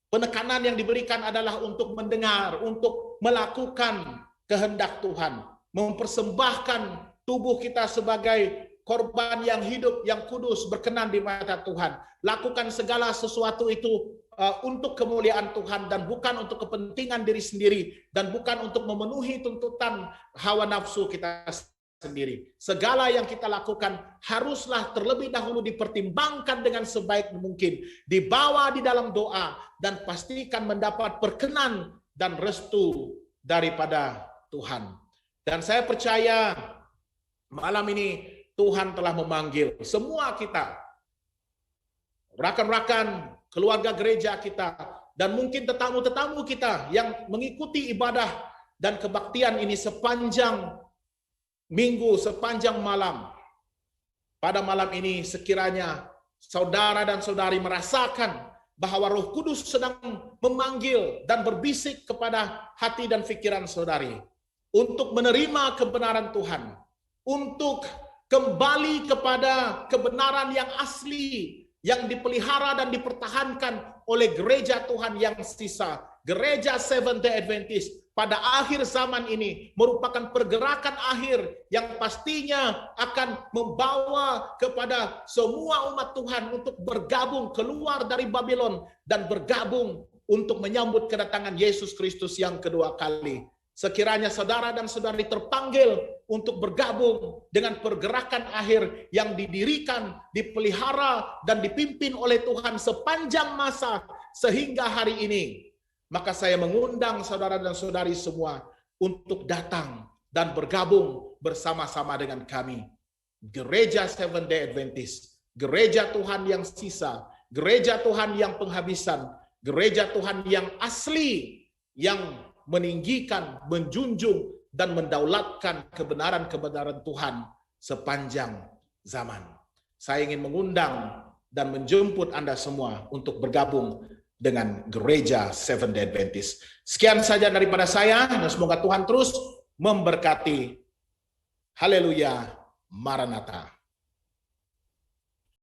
penekanan yang diberikan adalah untuk mendengar, untuk melakukan kehendak Tuhan, mempersembahkan tubuh kita sebagai korban yang hidup, yang kudus, berkenan di mata Tuhan. Lakukan segala sesuatu itu untuk kemuliaan Tuhan dan bukan untuk kepentingan diri sendiri dan bukan untuk memenuhi tuntutan hawa nafsu kita sendiri. Segala yang kita lakukan haruslah terlebih dahulu dipertimbangkan dengan sebaik mungkin, dibawa di dalam doa, dan pastikan mendapat perkenan dan restu daripada Tuhan. Dan saya percaya malam ini Tuhan telah memanggil semua kita, rakan-rakan, keluarga gereja kita, dan mungkin tetamu-tetamu kita yang mengikuti ibadah dan kebaktian ini sepanjang minggu, sepanjang malam. Pada malam ini sekiranya saudara dan saudari merasakan bahwa Roh Kudus sedang memanggil dan berbisik kepada hati dan pikiran saudari untuk menerima kebenaran Tuhan, untuk kembali kepada kebenaran yang asli, yang dipelihara dan dipertahankan oleh gereja Tuhan yang sisa. Gereja Seventh-day Adventist pada akhir zaman ini merupakan pergerakan akhir yang pastinya akan membawa kepada semua umat Tuhan untuk bergabung keluar dari Babylon dan bergabung untuk menyambut kedatangan Yesus Kristus yang kedua kali. Sekiranya saudara dan saudari terpanggil untuk bergabung dengan pergerakan akhir yang didirikan, dipelihara, dan dipimpin oleh Tuhan sepanjang masa sehingga hari ini, maka saya mengundang saudara dan saudari semua untuk datang dan bergabung bersama-sama dengan kami. Gereja Seventh-day Adventist, gereja Tuhan yang sisa, gereja Tuhan yang penghabisan, gereja Tuhan yang asli, yang meninggikan, menjunjung, dan mendaulatkan kebenaran-kebenaran Tuhan sepanjang zaman. Saya ingin mengundang dan menjemput Anda semua untuk bergabung dengan gereja Seventh-day Adventist. Sekian saja daripada saya, dan semoga Tuhan terus memberkati. Haleluya, Maranatha.